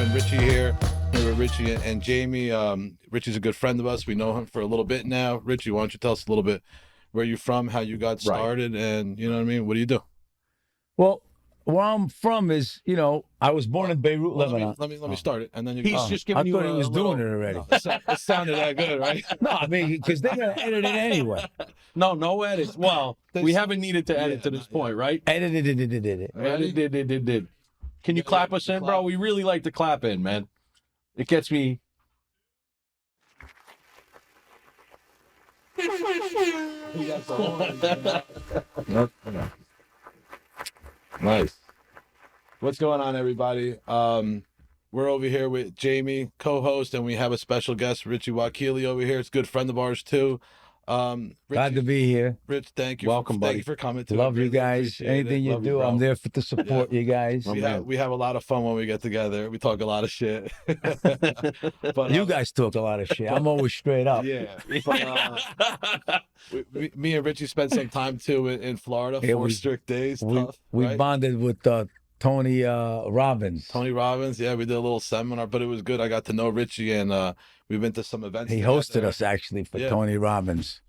friend Richie here. Here with Richie and Jamie. Richie's a good friend of us. We know him for a little bit now. Richie, why don't you tell us a little bit where you're from, how you got started, and you know what I mean? What do you do? Well, where I'm from is, I was born in Beirut, Lebanon. Let me start it, and then you. He's just giving you. I thought he was doing it already. No, it sounded that good, right? No, I mean, because they're gonna edit it anyway. No edits. Well, we haven't needed to edit to this point, right? Edited. Did. Can you clap us in, bro? We really like to clap in, man. It gets me. Nice. What's going on, everybody? We're over here with Jamie, co-host, and we have a special guest, Richard Wakile, over here. It's a good friend of ours too. Glad to be here. Rich, thank you. Welcome, buddy. Thank you for coming. Love you guys. Anything you do, I'm there to support you guys. We have a lot of fun when we get together. We talk a lot of shit. But you guys talk a lot of shit. I'm always straight up. Yeah. But, me and Richie spent some time too in Florida. Yeah, 4 strict days. We right? bonded with Tony Robbins. Tony Robbins, yeah, we did a little seminar, but it was good. I got to know Richie, and we've been to some events. He hosted us actually for Tony Robbins.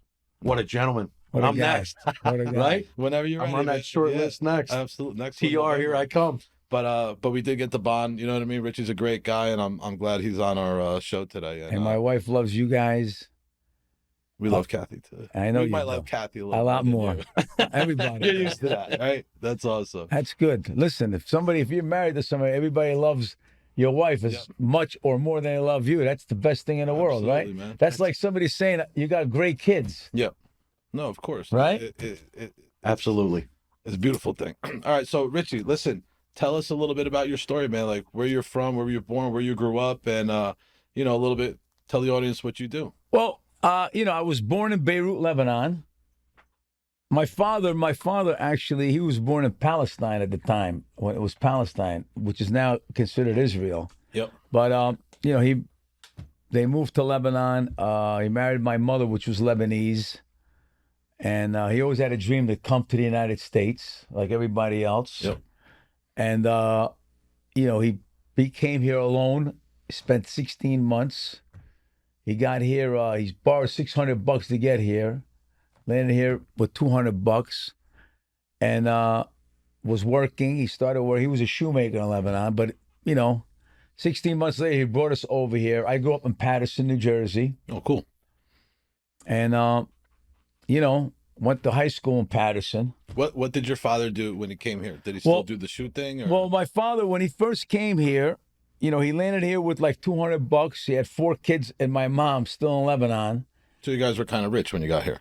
What a gentleman. What a I'm guy. next. What a guy. Right? Whenever you're ready. I'm on that short list next. Absolutely. Next TR, here I come. But we did get the bond. You know what I mean? Richie's a great guy, and I'm glad he's on our show today. And my wife loves you guys. We love Kathy too. I know we you might do. love Kathy a lot more. You. Everybody. You're used to that, right? That's awesome. That's good. Listen, if you're married to somebody, everybody loves your wife as much or more than they love you. That's the best thing in the world, right? Man. That's like somebody saying you got great kids. Yep. No, of course. Right? Absolutely. It's a beautiful thing. All right, so Richie, listen, tell us a little bit about your story, man. Like where you're from, where you were born, where you grew up, and a little bit. Tell the audience what you do. Well, I was born in Beirut, Lebanon. My father actually, he was born in Palestine at the time when it was Palestine, which is now considered Israel. Yep. But they moved to Lebanon. He married my mother, which was Lebanese, and he always had a dream to come to the United States, like everybody else. Yep. And he came here alone. Spent 16 months. He got here. He's borrowed $600 to get here. Landed here with $200, and was working. He started work. He was a shoemaker in Lebanon, but 16 months later, he brought us over here. I grew up in Paterson, New Jersey. Oh, cool. And went to high school in Paterson. What did your father do when he came here? Did he still do the shoe thing? Or? Well, my father, when he first came here, he landed here with like $200. He had 4 kids and my mom still in Lebanon. So you guys were kind of rich when you got here.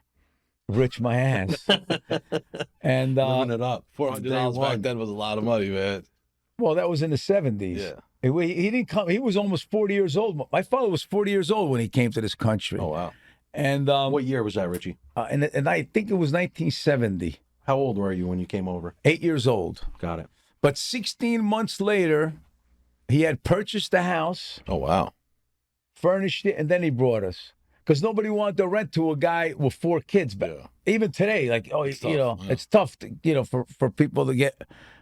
Rich my ass. And living it up. $400 back then was a lot of money, man. Well, that was in the 70s. Yeah. He didn't come. He was almost 40 years old. My father was 40 years old when he came to this country. Oh, wow. And what year was that, Richie? And I think it was 1970. How old were you when you came over? 8 years old. Got it. But 16 months later, he had purchased the house. Oh, wow. Furnished it, and then he brought us. Because nobody wanted to rent to a guy with 4 kids. But even today, it's tough to, for people to get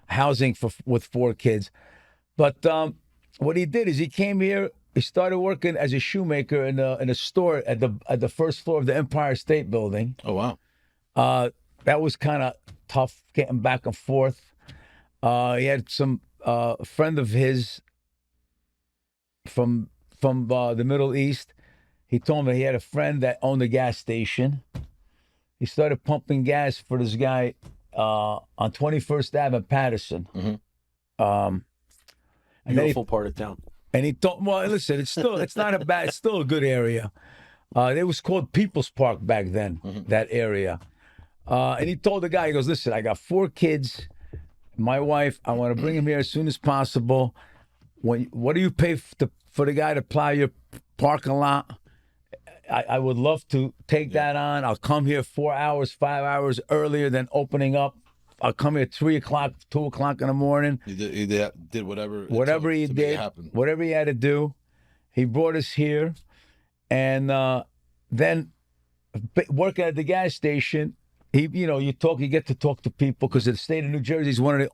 housing with 4 kids. But what he did is he came here. He started working as a shoemaker in a store at the first floor of the Empire State Building. Oh, wow. That was kind of tough getting back and forth. He had some friend of his from the Middle East. He told me he had a friend that owned a gas station. He started pumping gas for this guy on 21st Ave in Paterson. Mm-hmm. Beautiful part of town. And he told, well, listen, it's still a good area. It was called People's Park back then, that area. And he told the guy, he goes, listen, I got 4 kids, my wife, I want to bring him here as soon as possible. What do you pay for the guy to plow your parking lot? I would love to take that on. I'll come here 4 hours, 5 hours earlier than opening up. I'll come here 3 o'clock, 2 o'clock in the morning. He did whatever. Whatever he did, whatever he had to do. He brought us here. And then working at the gas station, you get to talk to people because the state of New Jersey is one of the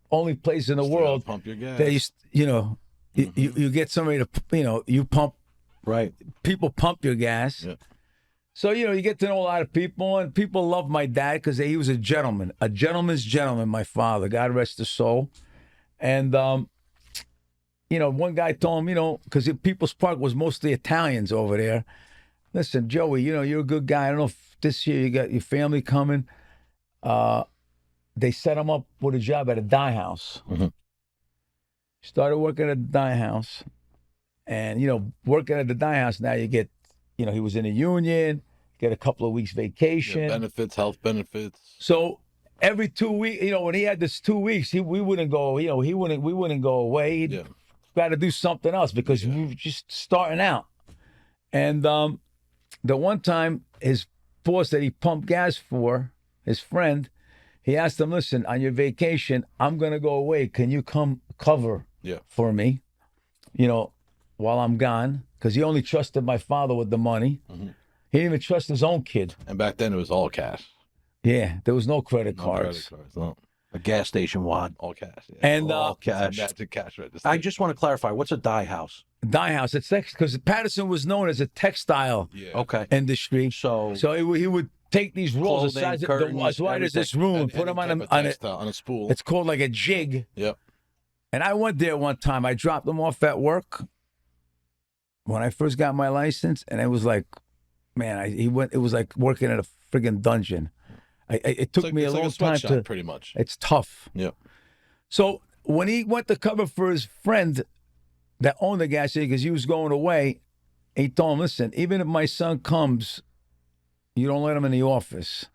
only places in the world pump your gas. that You get somebody to, you pump, Right. people pump your gas. Yeah. So, you get to know a lot of people, and people love my dad because he was a gentleman, a gentleman's gentleman, my father, God rest his soul. And, one guy told him, because People's Park was mostly Italians over there. Listen, Joey, you're a good guy. I don't know if this year you got your family coming. They set him up with a job at a dye house. Mm-hmm. Started working at a dye house. And, working at the dye house, now you get, he was in a union, get a couple of weeks vacation. Yeah, benefits, health benefits. So every 2 weeks, when he had this 2 weeks, we wouldn't go, we wouldn't go away. He'd got to do something else because we were just starting out. And the one time his boss that he pumped gas for, his friend, he asked him, listen, on your vacation, I'm going to go away. Can you come cover for me, while I'm gone? Because he only trusted my father with the money. Mm-hmm. He didn't even trust his own kid. And back then it was all cash. Yeah, there was no credit cards. No. A gas station wad. All cash. Yeah. And all cash. Magic cash register. I just want to clarify. What's a dye house? Dye house. It's because Patterson was known as a textile industry. So he would take these rolls clothing, as wide as this room and put them on a spool. It's called like a jig. Yep. And I went there one time. I dropped them off at work when I first got my license, and it was like, man, it was like working at a friggin' dungeon. It took me a long time to. Pretty much. It's tough. Yep. So when he went to cover for his friend that owned the gas station, because he was going away, he told him, listen, even if my son comes, you don't let him in the office.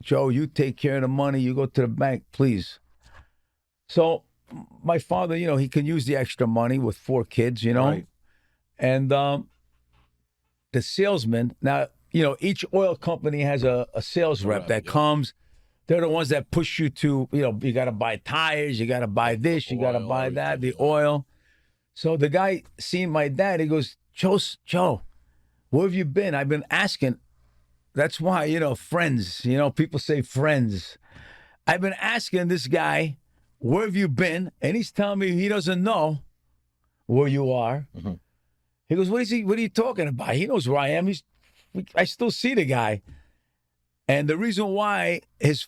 Joe, you take care of the money. You go to the bank, please. So my father, he can use the extra money with 4 kids, Right. And the salesman, now, each oil company has a sales rep that comes. They're the ones that push you to, you got to buy tires, you got to buy this, you got to buy that, the oil. So the guy seen my dad, he goes, Joe, where have you been? I've been asking. That's why, friends, people say friends. I've been asking this guy, where have you been? And he's telling me he doesn't know where you are. Mm-hmm. He goes, what are you talking about? He knows where I am. I still see the guy. And the reason why his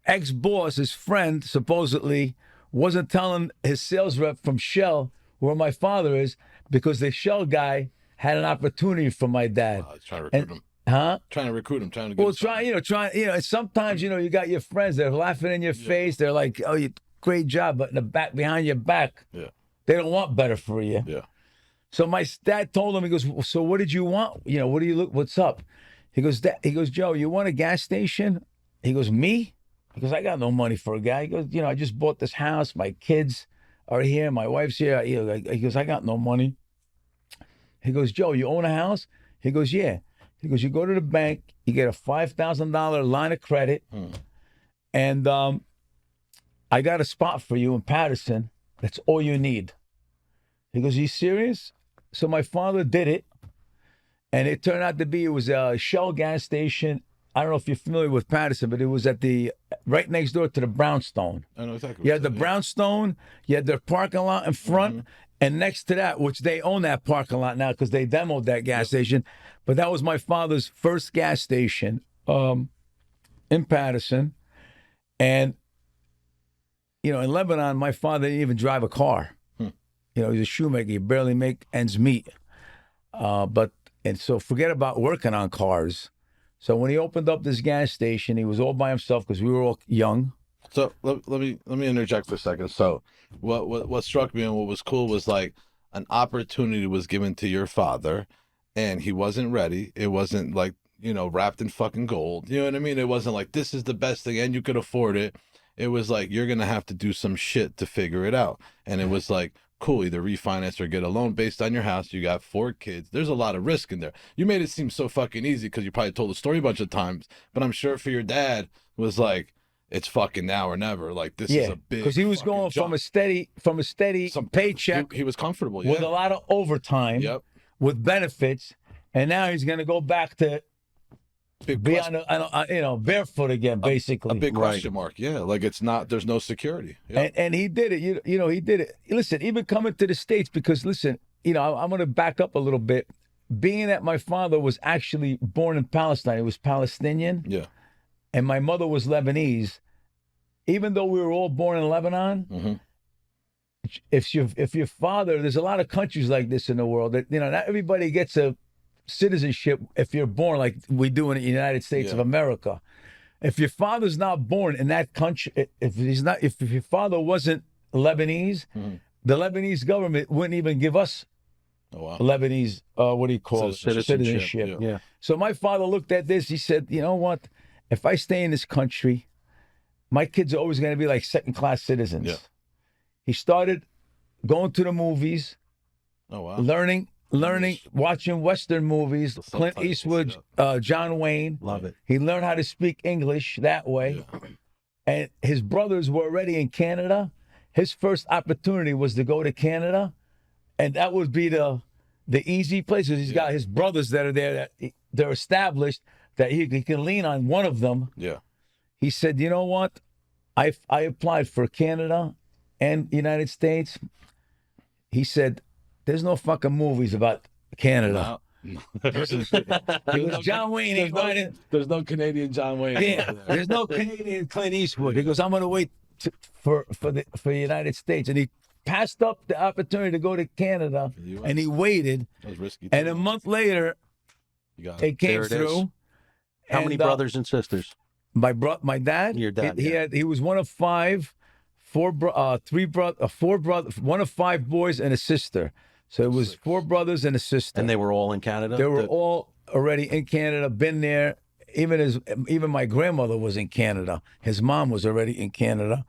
ex-boss, his friend, supposedly wasn't telling his sales rep from Shell where my father is, because the Shell guy had an opportunity for my dad. Trying to recruit him. Huh? Trying to recruit him, trying to get him. Sometimes, you got your friends, they're laughing in your face. They're like, oh, great job. But in the back, behind your back, they don't want better for you. Yeah. So my dad told him, he goes, so what did you want? What do you look, what's up? He goes, Joe, you want a gas station? He goes, me? He goes, I got no money for a guy. He goes, I just bought this house. My kids are here. My wife's here. He goes, I got no money. He goes, Joe, you own a house? He goes, yeah. He goes, you go to the bank, you get a $5,000 line of credit, and I got a spot for you in Patterson. That's all you need. He goes, are you serious? So my father did it, and it turned out to be, it was a Shell gas station. I don't know if you're familiar with Patterson, but it was at right next door to the Brownstone. I know exactly. You had the Brownstone, you had their parking lot in front, and next to that, which they own that parking lot now because they demoed that gas station. But that was my father's first gas station in Patterson. And, in Lebanon, my father didn't even drive a car. He's a shoemaker. He barely make ends meet. And so forget about working on cars. So when he opened up this gas station, he was all by himself because we were all young. So let me interject for a second. So what struck me and what was cool was like an opportunity was given to your father, and he wasn't ready. It wasn't like, wrapped in fucking gold. You know what I mean? It wasn't like, this is the best thing and you could afford it. It was like, you're going to have to do some shit to figure it out. And it was like, cool, either refinance or get a loan based on your house. You got 4 kids. There's a lot of risk in there. You made it seem so fucking easy because you probably told the story a bunch of times, but I'm sure for your dad was like, it's fucking now or never. Like, this is a big, because he was going jump. from a steady paycheck. He was comfortable, with a lot of overtime, with benefits, and now he's going to go back to big be question, barefoot again, basically. a big Right. question mark. Yeah, like it's not. There's no security. Yeah. And he did it. He did it. Listen, even coming to the States, because listen, I'm going to back up a little bit. Being that my father was actually born in Palestine, he was Palestinian, Yeah. and my mother was Lebanese. Even though we were all born in Lebanon, Mhm. if your father, there's a lot of countries like this in the world that not everybody gets a citizenship if you're born like we do in the United States of Yeah. America. If your father's not born in that country, if your father wasn't Lebanese, Mhm. the Lebanese government wouldn't even give us Oh wow. Lebanese, what do you call it? Citizenship. Yeah. So my father looked at this. He said, you know what? If I stay in this country, my kids are always going to be like second-class citizens. Yeah. He started going to the movies, Oh wow. learning, English. watching Western movies, The Clint subtitles, Eastwood, John Wayne. Love it. He learned how to speak English that way. Yeah. And his brothers were already in Canada. His first opportunity was to go to Canada, and that would be the easy place. He's got his brothers that are there, that they're established, that he can lean on one of them. Yeah. He said, you know what? I applied for Canada and United States. He said, there's no fucking movies about Canada. No. He was John Wayne. He wanted, There's no Canadian John Wayne. yeah, there's no Canadian Clint Eastwood. He goes, I'm going to wait for the United States. And he passed up the opportunity to go to Canada, For the US. and he waited. That was risky. And too. a month later, You got it came There it is. through. How many And, brothers and sisters? My dad. Your dad, He yeah. he was one of four brothers, one of five boys and a sister. So it was 4 brothers and a sister. And they were all in Canada? They were all already in Canada, been there. Even my grandmother was in Canada. His mom was already in Canada,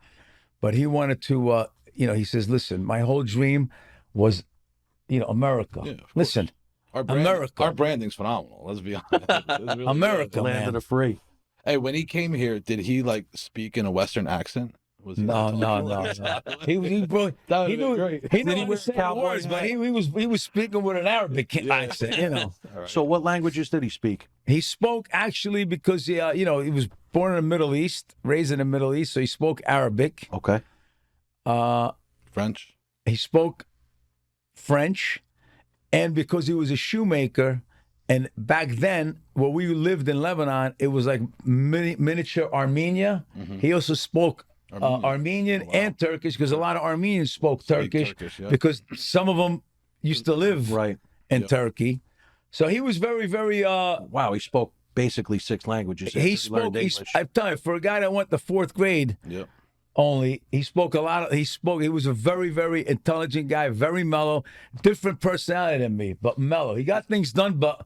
but he wanted to. He says, "Listen, my whole dream was, America. Yeah, of course. Listen, America. Our branding's phenomenal. Let's be honest. It's really America, good. Land man. of the free. Hey, when he came here, did he like speak in a Western accent? Was he No. He knew That he would've been knew great. he Did knew he how to wear say cowboy words, but hat? he was speaking with an Arabic accent. All right. So what languages did he speak? He spoke actually because he was born in the Middle East, raised in the Middle East, so he spoke Arabic. Okay. French. He spoke French, and because he was a shoemaker, and back then where we lived in Lebanon, it was like miniature Armenia. He also spoke Armenian Oh, wow. and Turkish, because a lot of Armenians spoke Speak Turkish, Turkish, yeah. because some of them used to live Right. in Yep. Turkey. So he was very, very. Wow, he spoke basically 6 languages. after He learned spoke. English. I'm telling you, for a guy that went to 4th grade. Yeah. Only he spoke a lot. He was a very, very intelligent guy, very mellow, different personality than me, but mellow. He got things done, but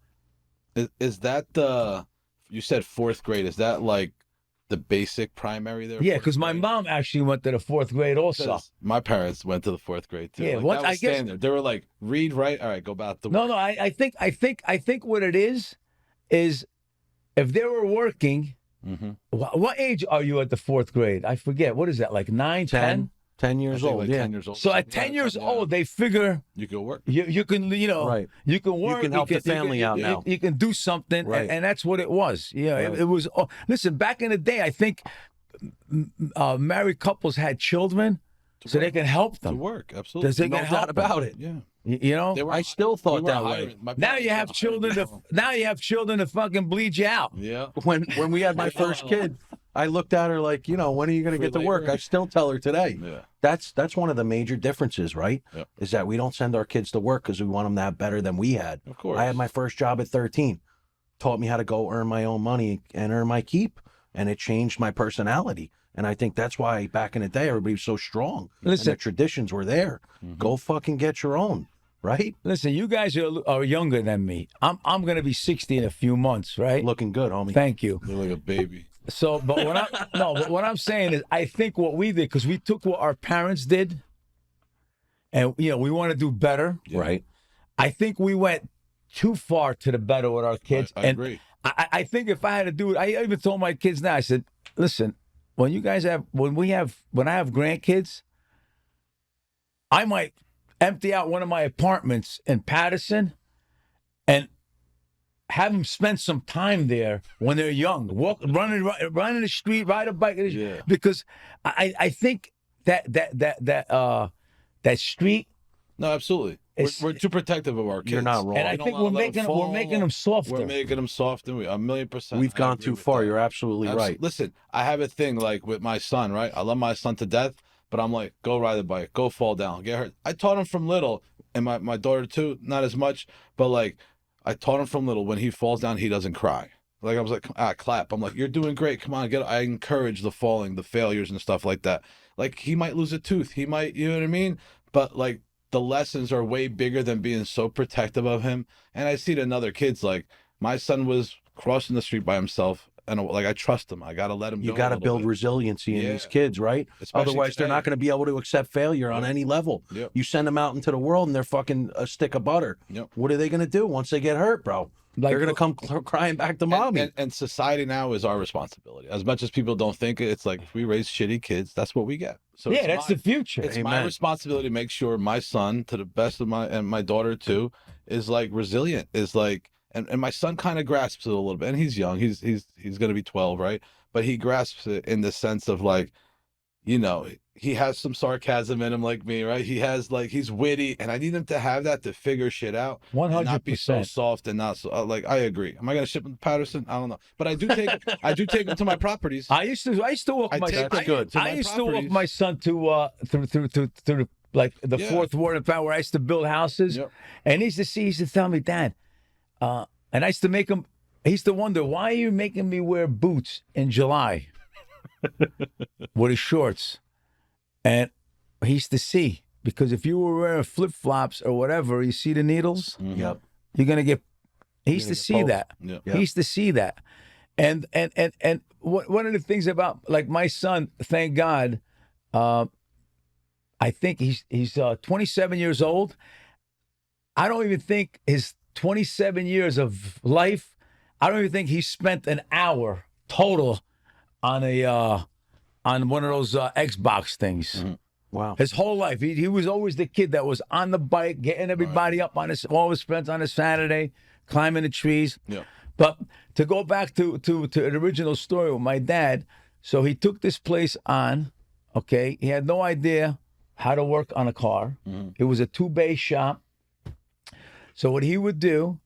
Is that the? You said 4th grade. Is that like the basic primary there? yeah, 4th because my grade? mom actually went to the 4th grade also. 'Cause my parents went to the 4th grade too. Yeah, Like, what- that was I guess- standard. They were like, read, write. All right, go back to No, I think what it is if they were working. Mm-hmm. What age are you at the 4th grade? I forget. What is that? Like 9, 10? 10 years old. Like Yeah. 10 years old. So at Yeah, 10 years yeah. old, they figure you go work. you can Right. you can work, can help the family out now. You can do something, Right. and that's what it was. Yeah, Right. it was. Listen, back in the day, I think married couples had children so they can help To them. work, absolutely. Does they No can help doubt them. about it. Yeah. You know. They were, I still thought we were that way. hiring- my Now parents you have were children hiring to fucking bleed you out. Yeah. When we had my first kid, I looked at her like, when are you going to Free get to work? labor. I still tell her today. Yeah. That's one of the major differences, right? Yep. Is that we don't send our kids to work because we want them to have better than we had. Of course. I had my first job at 13, taught me how to go earn my own money and earn my keep, and it changed my personality. And I think that's why back in the day everybody was so strong. Listen- and the traditions were there. Go fucking get your own, right? Listen, you guys are younger than me. I'm going to be 60 in a few months, right? Looking good, homie. Thank you. They're like a baby. So, but what I'm saying is, I think what we did, because we took what our parents did, and we want to do better. Right. I think we went too far to the better with our kids. I and agree. I think if I had to do it, I even told my kids now. I said, listen, when I have grandkids, I might empty out one of my apartments in Patterson, and have them spend some time there when they're young. Run in the street, ride a bike, Yeah. because I think that street. No, absolutely. We're too protective of our kids. You're not wrong. And I We don't think wanna we're let 'em making fall. them softer. We're making them soft, and 1,000,000%. We've I gone agree too with far. that. You're absolutely right. Listen, I have a thing like with my son, right? I love my son to death, but I'm like, go ride the bike, go fall down, get hurt. I taught him from little, and my daughter too, not as much, but like I taught him from little, when he falls down, he doesn't cry. Like I was like, clap. I'm like, you're doing great. Come on, get. I encourage the falling, the failures, and stuff like that. Like he might lose a tooth, he might, you know what I mean? But like the lessons are way bigger than being so protective of him. And I see it in other kids. Like my son was crossing the street by himself, and like I trust him. I gotta let him. You go got a to little build bit. resiliency in Yeah. these kids, right? Especially Otherwise, they're today. not going to be able to accept failure on Yep. any level. Yep. You send them out into the world, and they're fucking a stick of butter. Yep. What are they going to do once they get hurt, bro? Like, They're going to come crying back to mommy. And society now is our responsibility. As much as people don't think it, it's like if we raise shitty kids, that's what we get. So yeah, it's that's my- the future. It's my Amen. responsibility to make sure my son, to the best of my, and my daughter too, is like resilient. Is like, and my son kind of grasps it a little bit, and he's young. He's going to be 12, right? But he grasps it in the sense of like, you know, he has some sarcasm in him like me, right? He has like, he's witty, and I need him to have that to figure shit out. And not be so 100%. soft and not so like. I agree. Am I going to ship him to Patterson? I don't know, but I do take him to my properties. I used to walk I my take son. them to I my used to walk properties. my son to through like the Yeah. fourth ward in town where I used to build houses, Yep. and he used to tell me, Dad, and I used to make him. He used to wonder, why are you making me wear boots in July with his shorts? And he used to see, because if you were wearing flip flops or whatever, you see the needles, Mhm. Yep. you're gonna get. He used gonna to get see poked. that. Yeah. Yep. He used to see that, and one of the things about like my son, thank God, I think he's 27 years old. I don't even think his 27 years of life, I don't even think he spent an hour total on one of those Xbox things. Mhm. Wow. His whole life, he was always the kid that was on the bike, getting everybody up on all his friends on a Saturday, climbing the trees. Yeah. But to go back to the original story with my dad, so he took this place on. Okay, he had no idea how to work on a car. Mhm. It was a 2-bay shop. So what he would do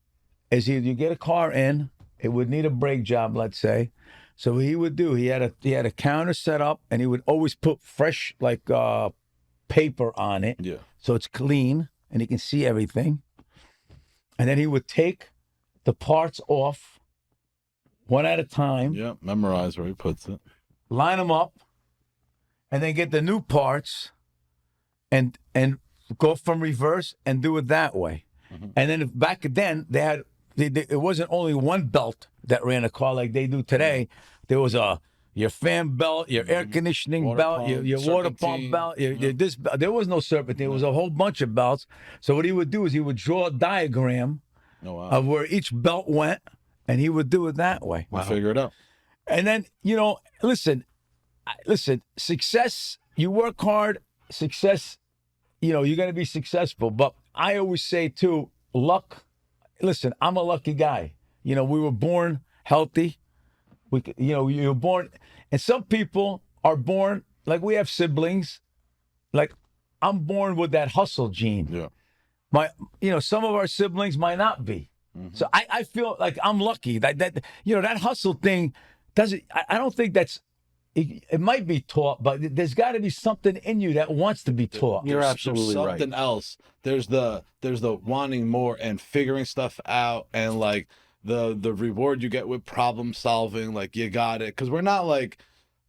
is you get a car in, it would need a brake job, let's say. So what he would do, he had a counter set up, and he would always put fresh paper on it, Yeah. so it's clean and he can see everything. And then he would take the parts off one at a time, Yeah. Memorize where he puts it. line them up, and then get the new parts and go from reverse and do it that way. Mhm. And then back then it wasn't only one belt that ran a car like they do today. There was your fan belt, your air conditioning Water belt, pump, your water pump serpentine. belt, your this belt. There was no serpentine. It was a whole bunch of belts. So what he would do is he would draw a diagram Oh wow. of where each belt went, and he would do it that way. We'll figure it out. And then, listen, success, you work hard, success, you're going to be successful. But I always say, too, luck. Listen, I'm a lucky guy. We were born healthy. You were born, and some people are born, like we have siblings, like I'm born with that hustle gene. Yeah. Some of our siblings might not be. So I feel like I'm lucky that that hustle thing doesn't. I don't think that's. It might be taught, but there's got to be something in you that wants to be taught. You're There's absolutely right. something else. There's the wanting more and figuring stuff out, and like the reward you get with problem solving. Like you got it, because we're not like.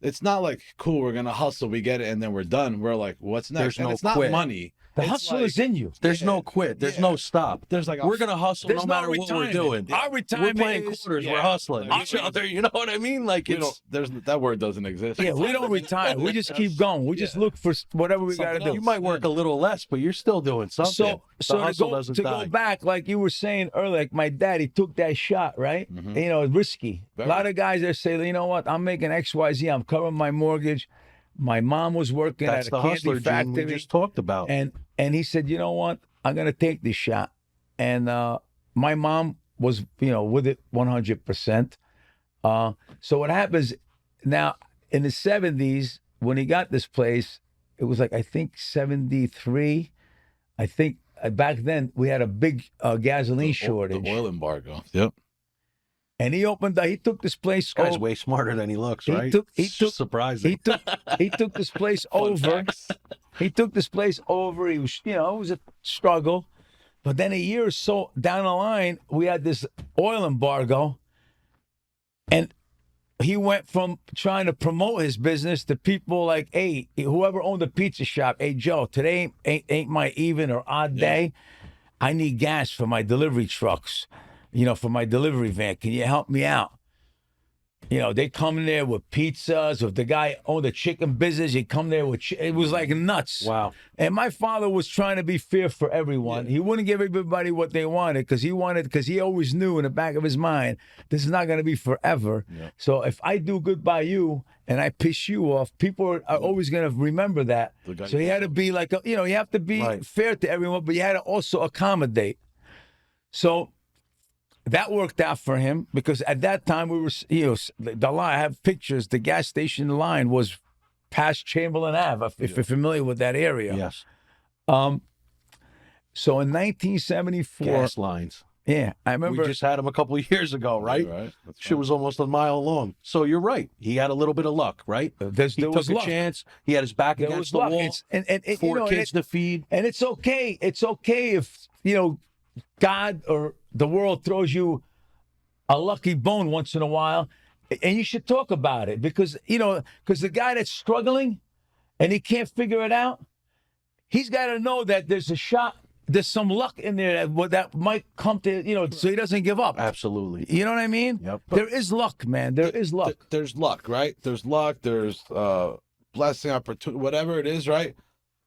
It's not like, cool, we're gonna hustle, we get it, and then we're done. We're like, what's next? There's And no it's not quit. money. The It's hustle like- is in you. There's no quit. There's no stop. There's like We're gonna hustle There's no matter what we're retirement. doing. Our We're retirement playing is- quarters. We're yeah. hustling Like, each other. You know what I mean? Like we it's don't, there's that word doesn't exist. Yeah, we don't retire. We just keep going. We just Yeah. look for whatever we got to Something do. else. you might work a little less, but you're still doing something. So the hustle to doesn't go die. back, like you were saying earlier, like my dad, he took that shot, right? Mhm. Risky. Very. A lot of guys that say, you know what, I'm making XYZ, I'm covering my mortgage. My mom was working That's at the a candy hustler gene factory, we just talked about. and he said, you know what, I'm gonna take this shot. And my mom was with it 100%. So what happens now in the 70s when he got this place, it was like I think 73. I think back then we had a big gasoline shortage. The oil embargo. Yep. And he took this place. This guy's way smarter than he looks, right? He took surprising. He took this place over. He took this place over. He was, it was a struggle. But then a year or so down the line, we had this oil embargo. And he went from trying to promote his business to people like, hey, whoever owned the pizza shop, hey, Joe, today ain't my even or odd day. I need gas for my delivery trucks, for my delivery van. Can you help me out? They come in there with pizzas. If the guy owned a chicken business, he'd come there with it was like nuts. Wow. And my father was trying to be fair for everyone. Yeah. He wouldn't give everybody what they wanted because he always knew in the back of his mind, this is not going to be forever. Yeah. So if I do good by you and I piss you off, people are always going to remember that. So he had to be like, you have to be fair to everyone, but you had to also accommodate. So that worked out for him because at that time we were, the line, I have pictures, the gas station line was past Chamberlain Ave, if you're familiar with that area. Yes. So in 1974. Gas lines. Yeah, I remember. We just had them a couple of years ago, right? Right. Shit was almost a mile long. So you're right. He had a little bit of luck, right? There took was a luck. chance. He had his back against the wall. And four kids to feed. And it's okay. It's okay if, God or the world throws you a lucky bone once in a while, and you should talk about it because the guy that's struggling and he can't figure it out, he's got to know that there's some luck in there that might come to, so he doesn't give up. Absolutely. You know what I mean? Yep. There is luck, man. There is luck. There's luck, right? There's luck. There's blessing, opportunity, whatever it is, right?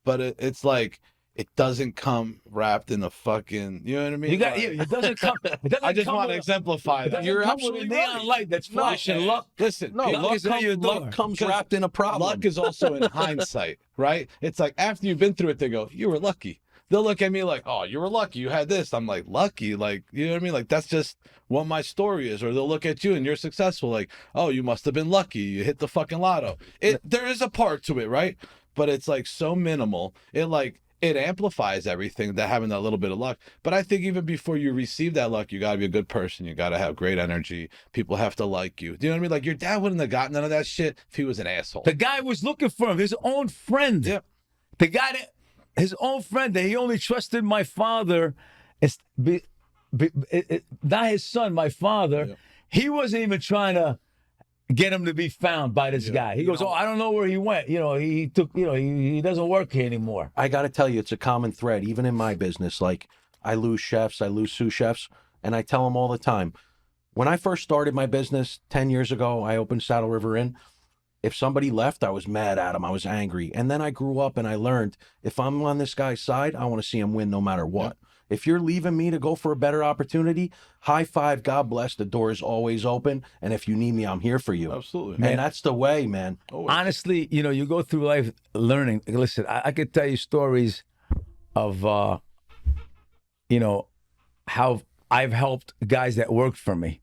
But it's like, it doesn't come wrapped in a fucking, you know what I mean? It doesn't come. I just want to exemplify that. You're absolutely neon light that's flashing. Luck. Listen, luck comes wrapped in a problem. Luck is also in hindsight, right? It's like after you've been through it, they go, "You were lucky." They'll look at me like, "Oh, you were lucky. You had this." I'm like, "Lucky?" Like, you know what I mean? Like that's just what my story is. Or they'll look at you and you're successful, like, "Oh, you must have been lucky. You hit the fucking lotto." There is a part to it, right? But it's like so minimal. It amplifies everything, that having that little bit of luck. But I think even before you receive that luck, you got to be a good person. You got to have great energy. People have to like you. Do you know what I mean? Like your dad wouldn't have gotten none of that shit if he was an asshole. The guy was looking for him, his own friend. Yeah. The guy his own friend that he only trusted my father, not his son, my father. Yeah. He wasn't even trying to get him to be found by this guy. He goes, I don't know where he went. He took, he doesn't work here anymore. I got to tell you, it's a common thread, even in my business. Like, I lose chefs, I lose sous chefs, and I tell them all the time. When I first started my business 10 years ago, I opened Saddle River Inn. If somebody left, I was mad at him. I was angry. And then I grew up and I learned, if I'm on this guy's side, I want to see him win no matter what. Yeah. If you're leaving me to go for a better opportunity, high five, God bless, the door is always open. And if you need me, I'm here for you. Absolutely. Man, and that's the way, man. Always. Honestly, you go through life learning. Listen, I could tell you stories of, how I've helped guys that worked for me.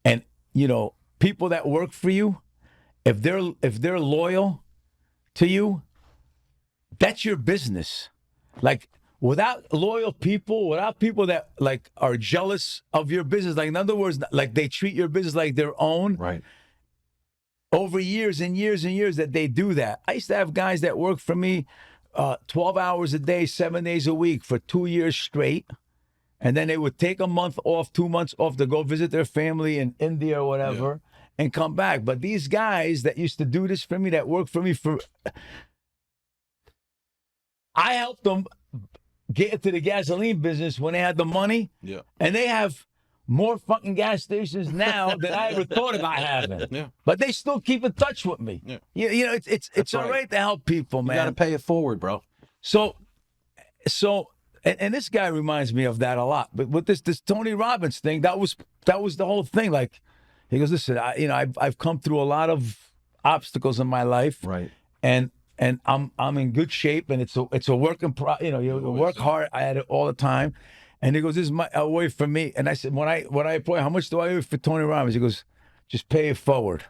And, people that work for you, if they're loyal to you, that's your business. Like, without loyal people, without people that like are jealous of your business, like in other words, like they treat your business like their own. Right. Over years and years and years that they do that. I used to have guys that worked for me 12 hours a day, 7 days a week for 2 years straight. And then they would take a month off, 2 months off to go visit their family in India or whatever and come back. But these guys that used to do this for me, that worked for me I helped them get into the gasoline business when they had the money. Yeah. And they have more fucking gas stations now than I ever thought about having. Yeah. But they still keep in touch with me. Yeah. It's all right to help people, man. You got to pay it forward, bro. So and this guy reminds me of that a lot. But with this Tony Robbins thing, that was the whole thing. Like, he goes, listen, I've come through a lot of obstacles in my life. Right. And I'm in good shape, and it's a work in you work hard at it all the time, And he goes, "This is my away from me." And I said, "When I play, how much do I owe for Tony Robbins?" He goes, "Just pay it forward."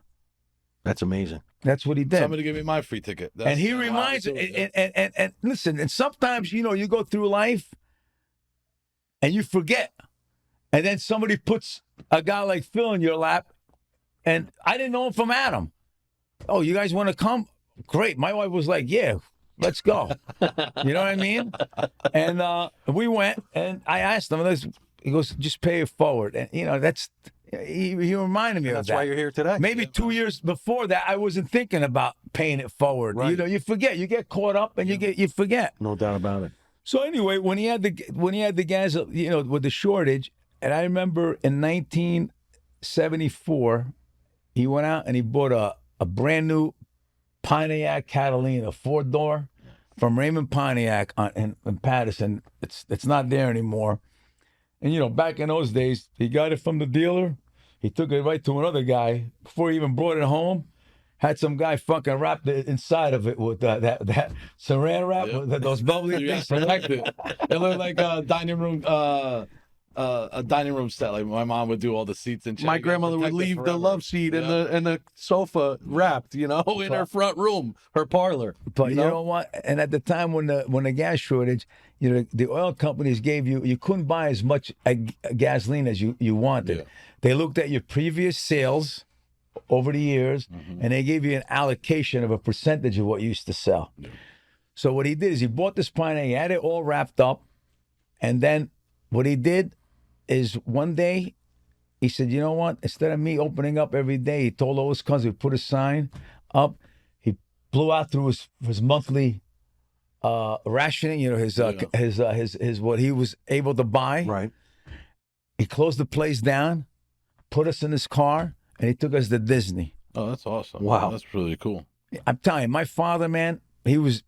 That's amazing. That's what he did. Somebody give me my free ticket. And he reminds, and listen, and sometimes, you know, you go through life and you forget. And then somebody puts a guy like Phil in your lap. And I didn't know him from Adam. "Oh, you guys want to come? Great." My wife was like, "Yeah, let's go." You know what I mean? And we went, and I asked him, he goes, "Just pay it forward." And, you know, he reminded me of that. That's why you're here today. Maybe 2 years before that, I wasn't thinking about paying it forward. Right. You know, you forget. You get caught up, and you forget. No doubt about it. So anyway, when he had the gas, you know, with the shortage, and I remember in 1974, he went out and he bought a brand new Pontiac Catalina 4-door from Raymond Pontiac in Patterson. It's not there anymore. And, you know, back in those days, he got it from the dealer. He took it right to another guy. Before he even brought it home, had some guy fucking wrap the inside of it with that saran wrap, with those bubbly You things. got protected. It looked like a dining room set. Like my mom would do all the seats and shit. My You got grandmother would protected leave the forever. love seat and the sofa wrapped, you know, in her front room, her parlor. But you know what? And at the time when the gas shortage, you know, the oil companies gave you couldn't buy as much gasoline as you wanted. Yeah. They looked at your previous sales over the years, and they gave you an allocation of a percentage of what you used to sell. Yeah. So what he did is he bought this Pontiac, he had it all wrapped up, and then what he did is one day he said, "You know what? Instead of me opening up every day," he told all his cousins, he put a sign up. He blew out through his monthly rationing, you know, his what he was able to buy. Right. He closed the place down, put us in his car, and he took us to Disney. Oh, that's awesome. Wow. That's really cool. I'm telling you, my father, man, he was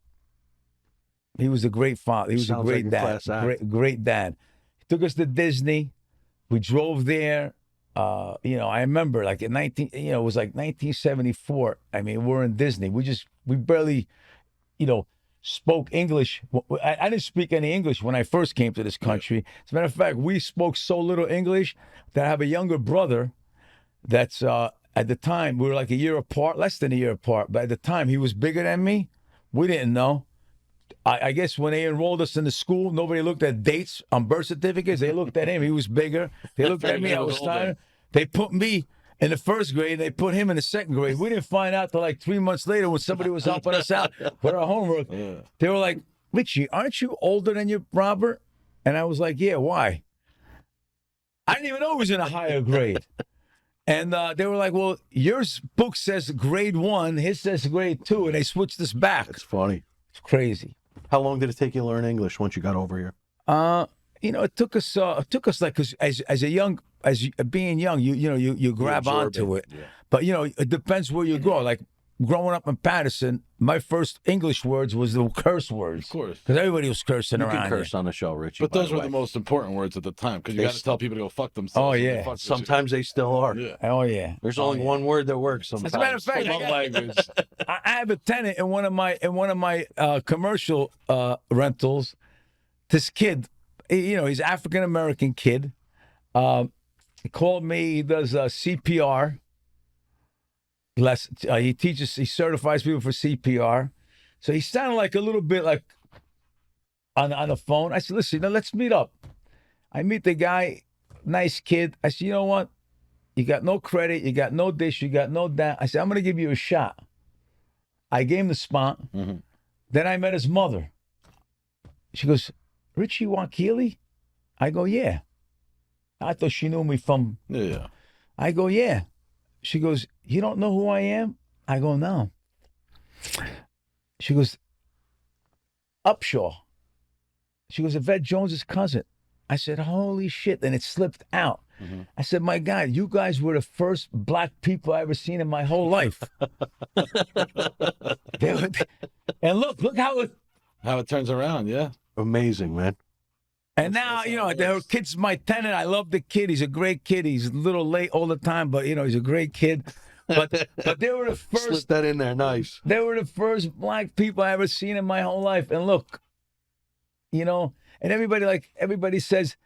a great father. He was Sounds a great like a dad. class act. Great dad. He took us to Disney. We drove there. You know, I remember like it was like 1974. I mean, we're in Disney. We barely, you know, spoke English. I didn't speak any English when I first came to this country. As a matter of fact, we spoke so little English that I have a younger brother that's at the time, we were like a year apart, less than a year apart, but at the time he was bigger than me. We didn't know. I guess when they enrolled us in the school, nobody looked at dates on birth certificates. They looked at him. He was bigger. They looked at me. I was tiny. They put me in the first grade. They put him in the second grade. We didn't find out till like 3 months later when somebody was helping us out with our homework. Yeah. They were like, "Richie, aren't you older than your Robert?" And I was like, "Yeah, why?" I didn't even know he was in a higher grade. And they were like, "Well, your book says grade 1, his says grade 2, and they switched us back." That's funny. It's crazy. How long did it take you to learn English once you got over here? You know, it took us like, 'cause as being young, you grab onto it. Yeah. But you know, it depends where you go. Like growing up in Patterson, my first English words was the curse words. Of course. Because everybody was cursing You around can curse on the show, Richie. But by those the were way. the most important words at the time because you got to tell people to go fuck themselves. Oh, when they yeah. fuck with you. Sometimes they still are. Yeah. Oh yeah. There's Oh, only yeah. one word that works sometimes. As a matter of fact, Love language. I have a tenant in one of my commercial rentals. This kid, you know, he's an African American kid. He called me. He does CPR. He certifies people for CPR. So he sounded like a little bit like on the phone. I said, "Listen, let's meet up." I meet the guy, nice kid. I said, "You know what? You got no credit. You got no this. You got no that." I said, "I'm going to give you a shot." I gave him the spot. Mm-hmm. Then I met his mother. She goes, "Richie Wakile?" I go, "Yeah." I thought she knew me from. Yeah. I go, "Yeah." She goes, "You don't know who I am?" I go, "No." She goes, "Upshaw." She goes, "Yvette Jones's cousin." I said, "Holy shit." And it slipped out. Mm-hmm. I said, "My God, you guys were the first black people I ever seen in my whole life." And look how it turns around. Yeah. Amazing, man. and now, you know, the kid's my tenant. I love the kid. He's a great kid. He's a little late all the time, but you know, he's a great kid. But they were the Slip first. that in there. Nice. They were the first black people I ever seen in my whole life. And look, you know, and everybody says,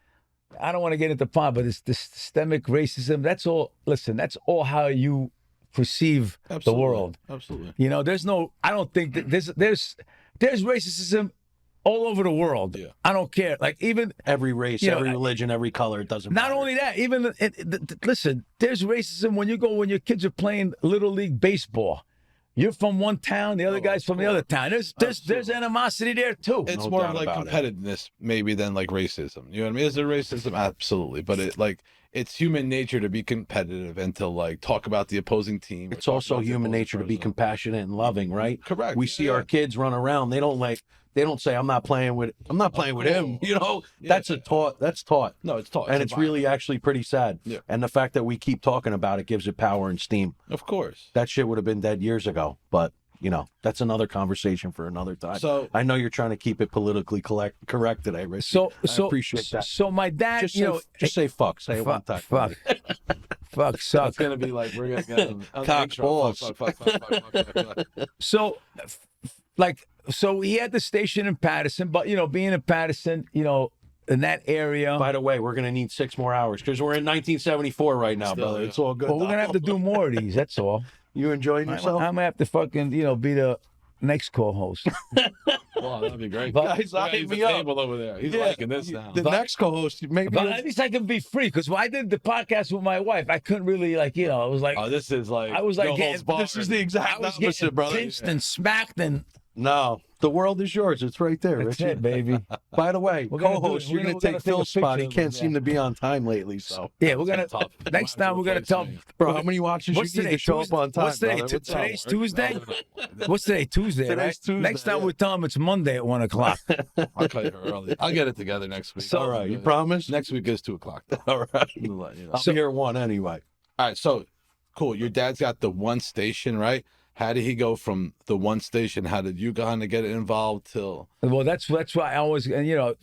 I don't want to get into but it's the systemic racism. That's all. Listen, that's all how you perceive the world. Absolutely. You know, I don't think that there's racism all over the world. Yeah. I don't care. Like even Every race, every religion, every color, it doesn't matter. not only that, even listen, there's racism when your kids are playing little league baseball. You're from one town, the other guy's from the other town. There's animosity there too. It's No more doubt of like about it. competitiveness maybe than like racism. You know what I mean? Is there racism? Absolutely. But it's human nature to be competitive and to like talk about the opposing team. It's also human nature to be compassionate and loving, right? Correct. We see our kids run around. They don't say, I'm not playing with him. You know, that's taught. No, it's taught. And it's really actually pretty sad. Yeah. And the fact that we keep talking about it gives it power and steam. Of course. That shit would have been dead years ago. But, you know, that's another conversation for another time. So I know you're trying to keep it politically correct today, Rich. So I appreciate that. So my dad, Just say fuck. Say it one time. fuck, suck. it's gonna be like we're gonna get him. Cock balls. Fuck. So, so he had the station in Patterson, but being in Patterson, in that area. By the way, we're going to need 6 more hours because we're in 1974 right now, brother. yeah. It's all good. Well, we're gonna have to do more of these. That's all. You enjoying I'm yourself? gonna have to fucking, be the next co-host. Wow, that'd be great. Guys, Look, hype he's me a up. table over there. He's Yeah, liking this now. The next co-host, maybe. But at least I can be free because when I did the podcast with my wife, I couldn't really I was like, Oh, this is like I was like, no holds barred. this is the exact I was opposite, getting brother. pinched and smacked and No, the world is yours. It's right there, that's Richie. it, baby. By the way, We're gonna do co-host, it. you're We're going to gonna take take a Phil's spot. He picture of can't him, seem to be on time lately, so. Yeah, we're gonna tough. next Might have time to we're gonna replace tell. me. Bro, how many watches What's you need today? to show up on time, What's today? brother? What's up? Today's Tuesday. What's today? Tuesday, Today's right? Tuesday, Next time yeah. we tell them it's Monday at 1:00. I'll cut you early. I'll get it together next week. So- All right, you promise? Next week is 2:00. All right. You know. I'll be here at 1 anyway. All right, so cool. Your dad's got the one station, right? How did he go from the one station? How did you kind of get involved till? Well, that's why I always,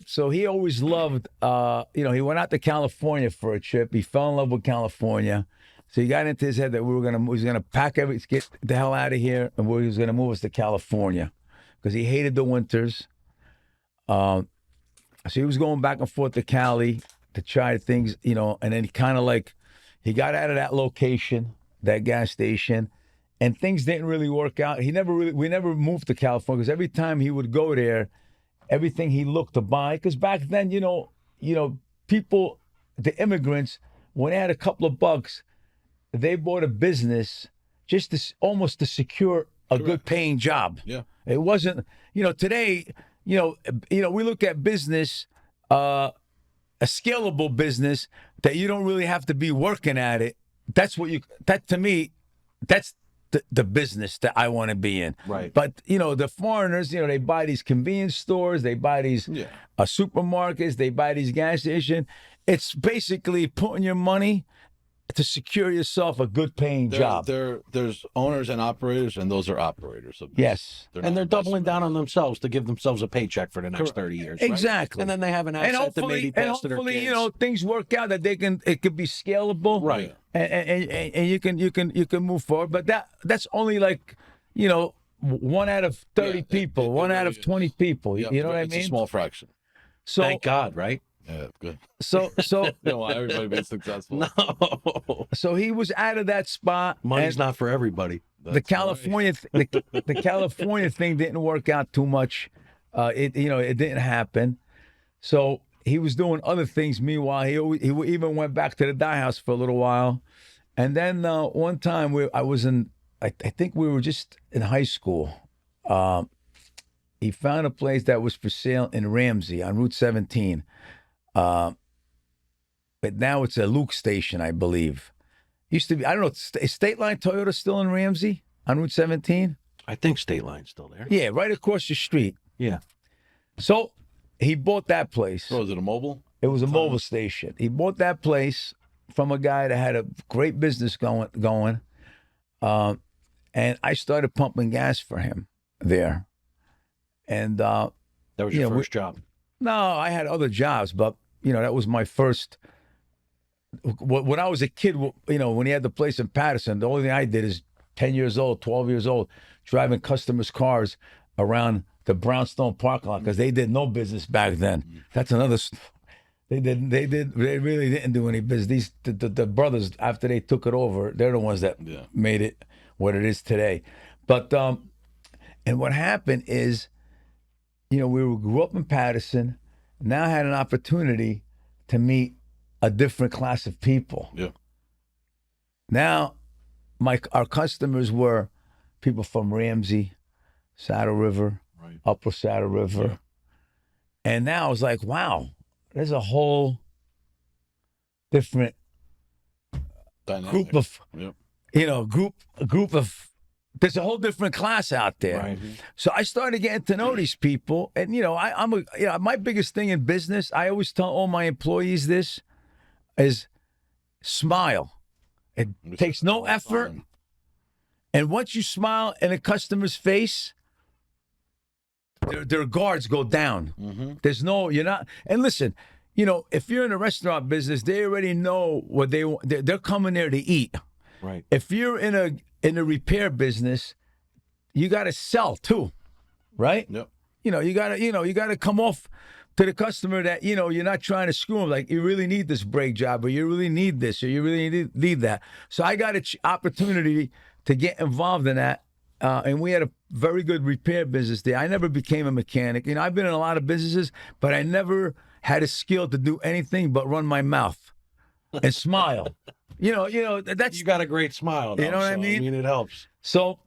so he always loved, he went out to California for a trip. He fell in love with California. So he got into his head that he was gonna pack get the hell out of here, and he was gonna move us to California because he hated the winters. So he was going back and forth to Cali to try things, and then he kind of he got out of that location, that gas station. And things didn't really work out. We never moved to California because every time he would go there, everything he looked to buy, because back then, people, the immigrants, when they had a couple of bucks, they bought a business just almost to secure a good paying job. Yeah. It wasn't, today, we look at business, a scalable business that you don't really have to be working at it. That to me, that's the business that I want to be in. Right. But, the foreigners, they buy these convenience stores, they buy these supermarkets, they buy these gas stations. It's basically putting your money to secure yourself a good paying job. There's owners and operators, and those are operators. Of Yes. And they're doubling down on themselves to give themselves a paycheck for the next 30 years. Right? Exactly. And then they have an And asset to maybe pass to their kids. things work out that it could be scalable. Right. And you can move forward. But that's only 1 out of 30 people, one out of 20 people. Yeah, You know what I it's mean? a small fraction. So Thank God, right? Yeah, good. so You know why everybody being successful. No. so he was out of that spot. Money's and not for everybody. the California the California thing didn't work out too much. It didn't happen. So he was doing other things. Meanwhile, he even went back to the dye house for a little while, and then one time I think we were just in high school. He found a place that was for sale in Ramsey on Route 17. But now it's a Luke station, I believe. Used to be, I don't know, is State Line Toyota still in Ramsey on Route 17? I think State Line's still there. Yeah, right across the street. Yeah. So he bought that place. So is it a mobile? It was a mobile station. He bought that place from a guy that had a great business going. And I started pumping gas for him there. And That was your first job. no, I had other jobs, but that was my first. When I was a kid, when he had the place in Patterson, the only thing I did is 10 years old, 12 years old, driving customers' cars around the Brownstone parking lot because they did no business back then. That's another. They didn't. They really didn't do any business. The brothers, after they took it over, they're the ones that Yeah. made it what it is today. But and what happened is, we grew up in Patterson. Now I had an opportunity to meet a different class of people. Yeah. Now, our customers were people from Ramsey, Saddle River, Right. Upper Saddle River, Yeah. and now I was like, wow, there's a whole different Dynamic. group of, Yep. group of. There's a whole different class out there. Right. So I started getting to know these people, and my biggest thing in business, I always tell all my employees this, is smile. It takes no effort, and once you smile in a customer's face, their guards go down. Mm-hmm. There's no, you're not. And listen, if you're in a restaurant business, they already know what they're coming there to eat. Right. If you're in a repair business, you got to sell too, right? Yep. You got to come off to the customer that you're not trying to screw them. Like, you really need this brake job, or you really need this, or you really need that. So I got an opportunity to get involved in that, and we had a very good repair business there. I never became a mechanic. I've been in a lot of businesses, but I never had a skill to do anything but run my mouth and smile. That's You got a great smile, though, You know what I so, mean? it helps. So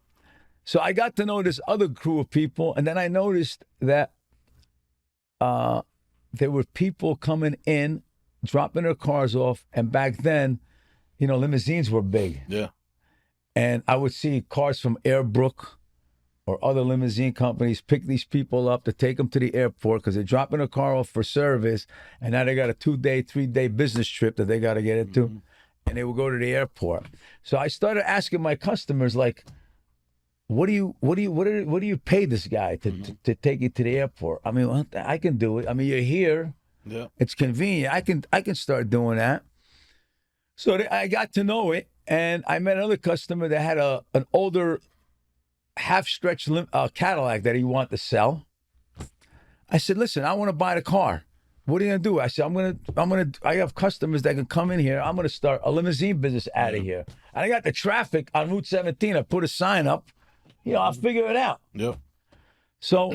I got to know this other crew of people, and then I noticed that there were people coming in, dropping their cars off, and back then, limousines were big. Yeah. And I would see cars from Airbrook or other limousine companies pick these people up to take them to the airport because they're dropping a car off for service, and now they got a 2-day, 3-day business trip that they got to get into, and they would go to the airport. So I started asking my customers, like, what do you pay this guy to take you to the airport? I mean, I can do it. I mean, you're here. Yeah. It's convenient. I can start doing that. So I got to know it, and I met another customer that had an older half-stretch Cadillac that he wanted to sell. I said, listen, I want to buy the car. What are you gonna do? I said, I have customers that can come in here. I'm gonna start a limousine business out of here. And I got the traffic on Route 17. I put a sign up. I'll figure it out. Yep. So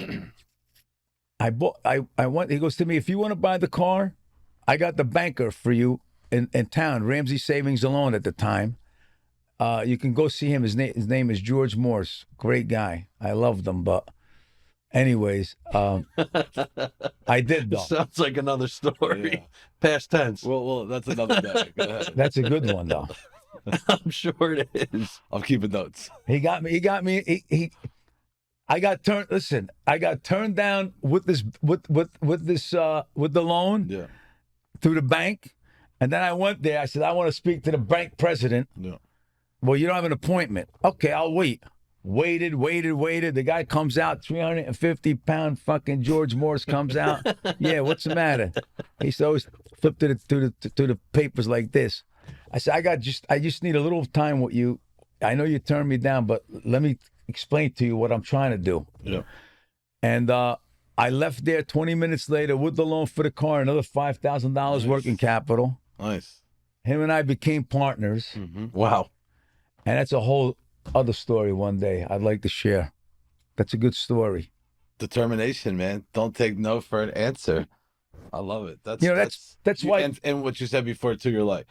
I went, he goes to me, if you want to buy the car, I got the banker for you in town, Ramsey Savings and Loan at the time. You can go see him. His name is George Morse. Great guy. I loved him, but anyways, I did though. Sounds like another story. Yeah. Past tense. Well, that's another day. Go ahead. That's a good one though. I'm sure it is. I'm keeping notes. He got me. I got turned down with the loan Yeah. through the bank, and then I went there. I said, I want to speak to the bank president. Yeah. Well, you don't have an appointment. Okay, I'll wait. Waited. The guy comes out, 350-pound fucking George Morse comes out. Yeah, what's the matter? He always flipped to the papers like this. I said, I just need a little time with you. I know you turned me down, but let me explain to you what I'm trying to do. Yeah. And I left there 20 minutes later with the loan for the car, another $5,000 Nice. working capital. Nice. Him and I became partners. Mm-hmm. Wow. And that's a whole other story one day I'd like to share. That's a good story. Determination, man. Don't take no for an answer. I love it. That's why. And what you said before too, you're like,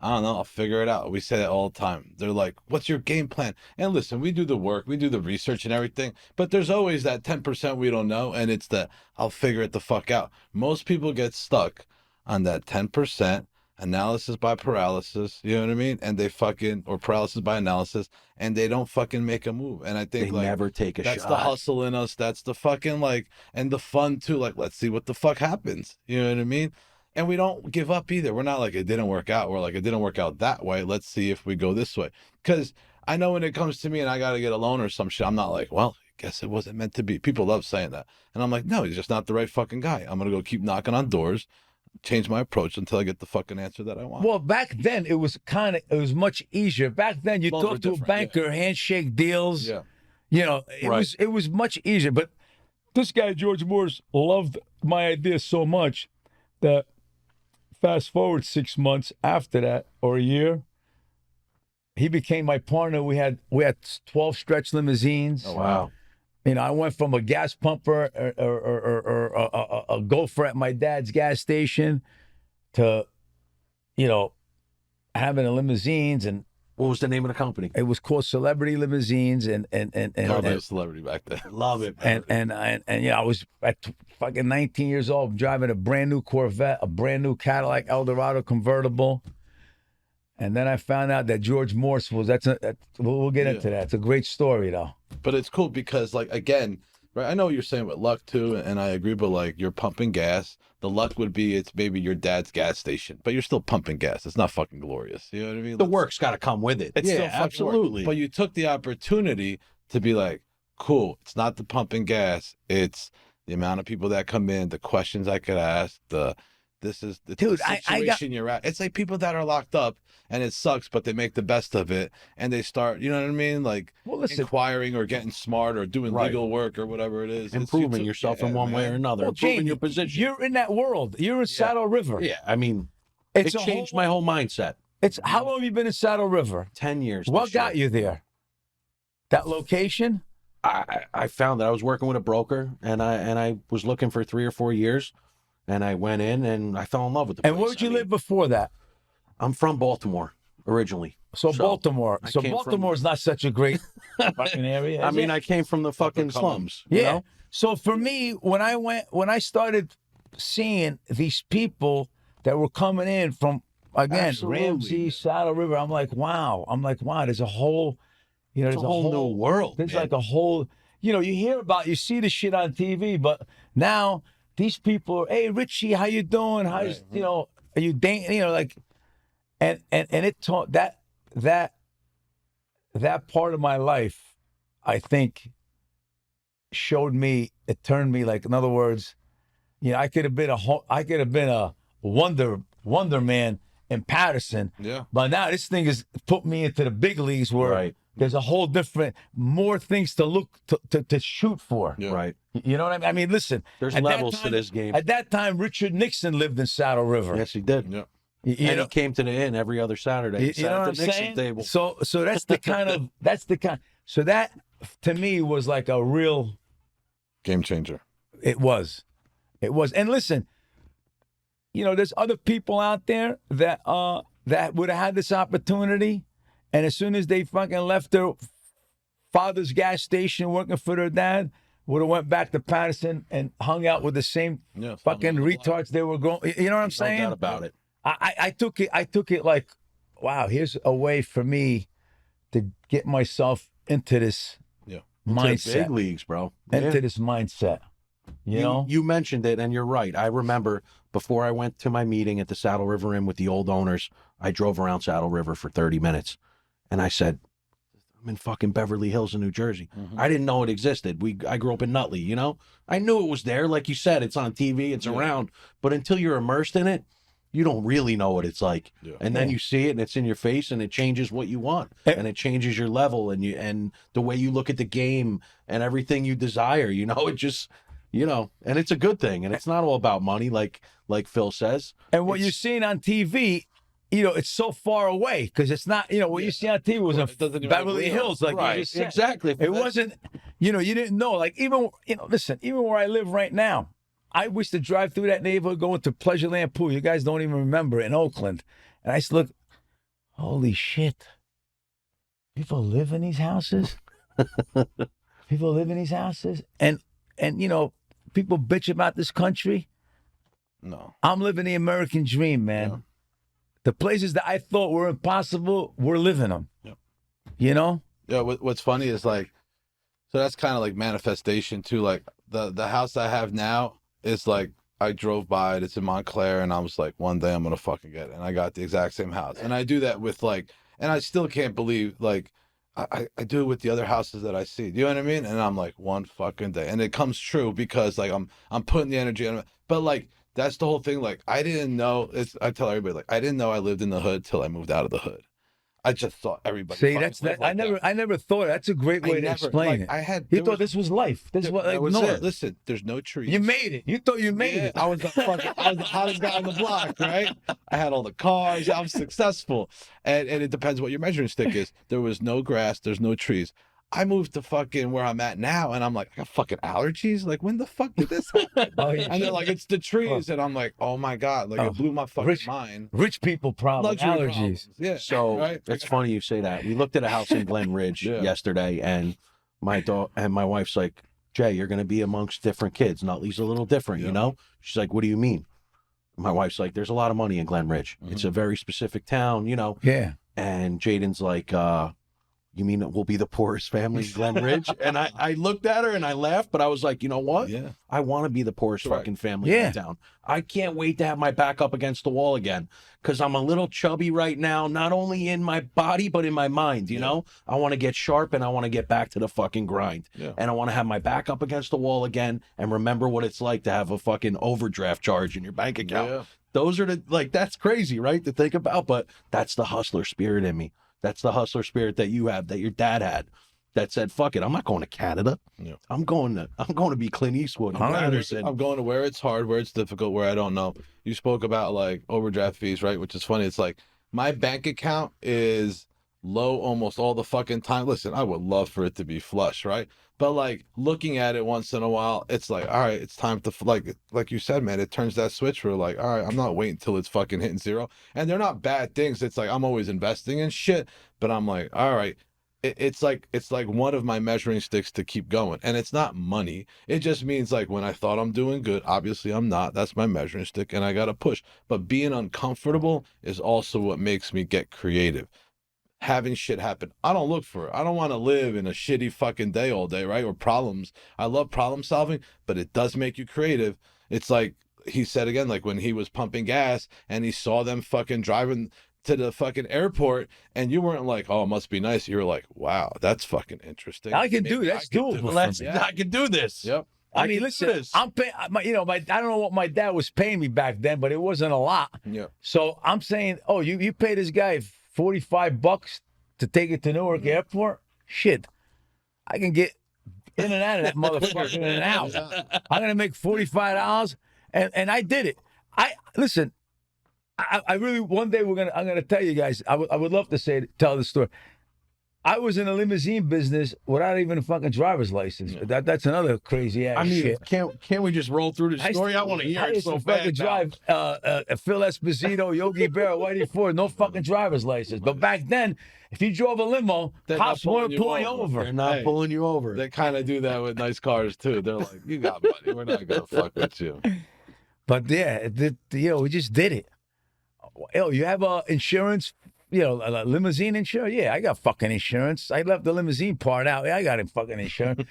I don't know, I'll figure it out. We say that all the time. They're like, what's your game plan? And listen, we do the work, we do the research and everything, but there's always that 10% we don't know, and it's the I'll figure it the fuck out. Most people get stuck on that 10% analysis by paralysis, you know what I mean? And they or paralysis by analysis, and they don't fucking make a move. And I think They never take a that's shot. the hustle in us. That's the fucking and the fun too. Like, let's see what the fuck happens. You know what I mean? And we don't give up either. We're not like, it didn't work out. We're like, it didn't work out that way. Let's see if we go this way. Because I know when it comes to me and I got to get a loan or some shit, I'm not like, well, I guess it wasn't meant to be. People love saying that. And I'm like, no, he's just not the right fucking guy. I'm going to go keep knocking on doors, change my approach until I get the fucking answer that I want. Well, back then it was much easier. Back then you Loans were talk to a different, banker, handshake deals. Yeah. It was much easier. But this guy George Morse loved my idea so much that fast forward 6 months after that, or a year, he became my partner. We had 12 stretch limousines. Oh, wow. You know, I went from a gas pumper or a gopher at my dad's gas station to, you know, having a limousines, and What was the name of the company? it was called Celebrity Limousines, and Probably a celebrity back then. Love it. and you know, I was at fucking 19 years old driving a brand new Corvette, a brand new Cadillac Eldorado convertible. And then I found out that George Morse was, we'll get into that. It's a great story though. But it's cool because, like, again, right, I know what you're saying with luck too, and I agree, but like, you're pumping gas. The luck would be it's maybe your dad's gas station, but you're still pumping gas. It's not fucking glorious. You know what I mean? The work's got to come with it. It's still Yeah, fucking work. absolutely. But you took the opportunity to be like, cool, it's not the pumping gas, it's the amount of people that come in, the questions I could ask, this is the Dude, situation you're at. It's like people that are locked up and it sucks, but they make the best of it and they start, you know what I mean? Like, Well, listen, inquiring or getting smart or doing Right. legal work or whatever it is. Improving yourself in one way or another. well, Improving Jane, your position. you're in that world. You're in Saddle River. Yeah, I mean, It's it a changed whole- my whole mindset. It's how long have you been in Saddle River? 10 years. What this year. got you there? That location? I found that I was working with a broker, and I was looking for 3 or 4 years, and I went in and I fell in love with the place. And where would you I mean, live before that? I'm from Baltimore originally. So Baltimore. I So came from- Baltimore is not such a great fucking area. I is mean, it? I came from the fucking slums. You Yeah. know? So for me, when I started seeing these people that were coming in from, again, Absolutely. Ramsey, Saddle River, I'm like, wow. There's a whole, you know, It's there's a whole new world. There's man. like a whole, you know, you see the shit on TV, but now these people, hey Richie, how you doing? How's, you know, are you dating? You know, like, and it taught that part of my life, I think, showed me, it turned me, like, in other words, you know, I could have been a wonder man in Patterson, Yeah. but now this thing has put me into the big leagues where Right. there's a whole different, more things to look to shoot for. Yeah. Right. You know what I mean? I mean, listen, There's at that levels to time- this game. At that time, Richard Nixon lived in Saddle River. Yes, he did. Yeah. You And know, he came to the inn every other Saturday. you and sat know at what the I'm Nixon saying? table. So that's the kind so that to me was like a real, Game changer. it was. And listen, you know, there's other people out there that would have had this opportunity, and as soon as they fucking left their father's gas station working for their dad, would have went back to Patterson and hung out with the same Yeah. fucking retards they were going. You know what I'm No saying? doubt about it. I took it like, wow, here's a way for me to get myself into this Yeah. To the mindset. big leagues, bro. Into Yeah. this mindset. You know? You mentioned it, and you're right. I remember before I went to my meeting at the Saddle River Inn with the old owners, I drove around Saddle River for 30 minutes, and I said, I'm in fucking Beverly Hills in New Jersey. Mhm. I didn't know it existed. I grew up in Nutley, you know? I knew it was there. Like you said, it's on TV, it's Yeah. around. But until you're immersed in it, you don't really know what it's like. Yeah. And then Yeah. you see it and it's in your face and it changes what you want. And- And it changes your level and the way you look at the game and everything you desire. You know, it just, you know, and it's a good thing. And it's not all about money, like Phil says. And what It's- you're seeing on TV, you know, it's so far away because it's not, you know, what you see on TV was in It doesn't even have Beverly real. Hills, like you just said. Exactly. It wasn't, you know, you didn't know. Like, even, you know, listen, even where I live right now, I used to drive through that neighborhood going to Pleasureland Pool. You guys don't even remember, in Oakland. And I used to look, holy shit. People live in these houses? People live in these houses? And you know, people bitch about this country. No. I'm living the American dream, man. Yeah. The places that I thought were impossible, we're living them. Yep. You know? Yeah. What's funny is like, so that's kind of like manifestation too. Like the house I have now is like, I drove by it. It's in Montclair, and I was like, one day I'm gonna fucking get it. And I got the exact same house. And I do that with like, and I still can't believe like, I do it with the other houses that I see. Do you know what I mean? And I'm like, one fucking day, and it comes true because like I'm putting the energy in it. But like that's the whole thing. Like I didn't know. I tell everybody like I didn't know I lived in the hood till I moved out of the hood. I just thought everybody. See, fucking that's lived that. like that. I never thought. That's a great way to explain it. I had. You there thought was- this was life. This is what that was ignore it. it. Listen, there's no trees. You made it. You thought you made Yeah, it. I was the hottest guy on the block, right? I had all the cars. I was successful, and it depends what your measuring stick is. There was no grass. There's no trees. I moved to fucking where I'm at now, and I'm like, I got fucking allergies. Like, when the fuck did this happen? Oh, yeah. And they're like, it's the trees, and I'm like, oh my god, like Oh, it blew my fucking mind. Rich people problem, Luxury allergies. problems. Yeah. So right? it's funny you say that. We looked at a house in Glen Ridge Yeah. yesterday, and my wife's like, Jay, you're going to be amongst different kids. Nutley's a little different, Yeah. you know? She's like, what do you mean? My wife's like, there's a lot of money in Glen Ridge. It's a very specific town, you know? Yeah. And Jaden's like, you mean it will be the poorest family in Glen Ridge? And I looked at her and I laughed, but I was like, you know what? Yeah. I want to be the poorest Correct. fucking family Yeah. in town. I can't wait to have my back up against the wall again because I'm a little chubby right now, not only in my body, but in my mind, you know? I want to get sharp and I want to get back to the fucking grind. Yeah. And I want to have my back up against the wall again and remember what it's like to have a fucking overdraft charge in your bank account. Yeah. Those are that's crazy, right? To think about, but that's the hustler spirit in me. That's the hustler spirit that you have, that your dad had, that said, fuck it, I'm not going to Canada. Yeah. I'm going to be Clint Eastwood and Anderson. I'm going to where it's hard, where it's difficult, where I don't know. You spoke about like overdraft fees, right? Which is funny. It's like my bank account is low almost all the fucking time. Listen, I would love for it to be flush, right? But like looking at it once in a while, it's like, all right, it's time to like you said, man, it turns that switch where like, all right, I'm not waiting till it's fucking hitting zero. And they're not bad things. It's like I'm always investing in shit, but I'm like, all right, it's like one of my measuring sticks to keep going. And it's not money. It just means like when I thought I'm doing good, obviously I'm not. That's my measuring stick and I got to push. But being uncomfortable is also what makes me get creative. Having shit happen. I don't look for it. I don't want to live in a shitty fucking day all day, right? Or problems. I love problem solving, but it does make you creative. It's like he said again, like when he was pumping gas and he saw them fucking driving to the fucking airport and you weren't like, oh, it must be nice. You were like, wow, that's fucking interesting. I can do Maybe that's I can doable. do for it. me. I can do this. Yep. I mean, can do listen, this. I'm paying. I don't know what my dad was paying me back then, but it wasn't a lot. Yeah. So I'm saying, oh, you pay this guy $45 to take it to Newark Airport? Shit, I can get in and out of that motherfucker in an hour. I'm gonna make $45, and I did it. Listen. I really one day I'm gonna tell you guys. I would love to tell the story. I was in the limousine business without even a fucking driver's license. That's another crazy ass I mean, shit. can't we just roll through the story? I want to hear I it used so to fucking bad. drive Phil Esposito, Yogi Berra, Whitey Ford, no fucking driver's license. But back then, if you drove a limo, They're cops not weren't pulling you They're over. not Hey. pulling you over. They kind of do that with nice cars too. They're like, you got money. We're not going to fuck with you. But yeah, we just did it. Yo, you have insurance, a limousine insurance? Yeah, I got fucking insurance. I left the limousine part out. Yeah, I got fucking insurance.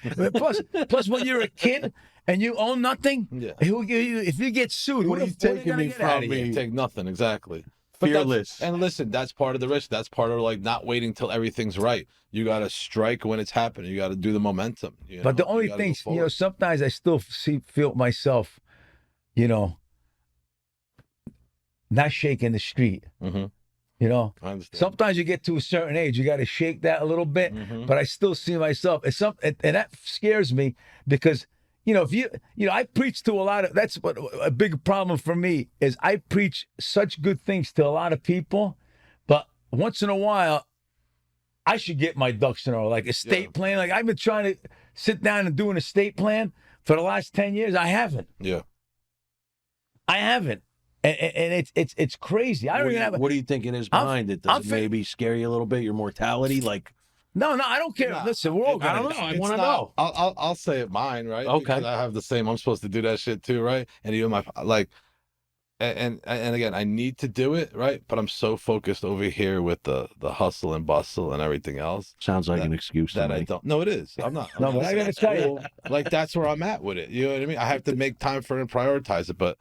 plus, when you're a kid and you own nothing, Yeah. if you get sued, What are you taking gonna me get out of from here? me? Take nothing, exactly. But Fearless. and listen, that's part of the risk. That's part of like not waiting till everything's right. You got to strike when it's happening. You got to do the momentum. But the You only gotta thing, go forward. sometimes I still feel myself, not shaking the street. Mhm. I understand. Sometimes you get to a certain age, you got to shake that a little bit. Mhm. But I still see myself. And that scares me because, I preach to a lot of. That's what a big problem for me is. I preach such good things to a lot of people, but once in a while, I should get my ducks in a row, like estate plan. Like I've been trying to sit down and do an estate plan for the last 10 years. I haven't. Yeah. And it's crazy. I don't even have. What do you think it is I'm- behind it? I'm Does it maybe scare you a little bit? Your mortality, like No, I don't care. Nah, Listen, we're all I gonna don't know. die. I It's wanna not- know. I'll say it mine, right? Okay. Because I have the same. I'm supposed to do that shit too, right? And even my like, and again, I need to do it, right? But I'm so focused over here with the hustle and bustle and everything else sounds like an excuse to that I me. don't. No, it is. I'm not. No, but I gotta tell you, like that's where I'm at with it. You know what I mean? I have to make time for it and prioritize it, but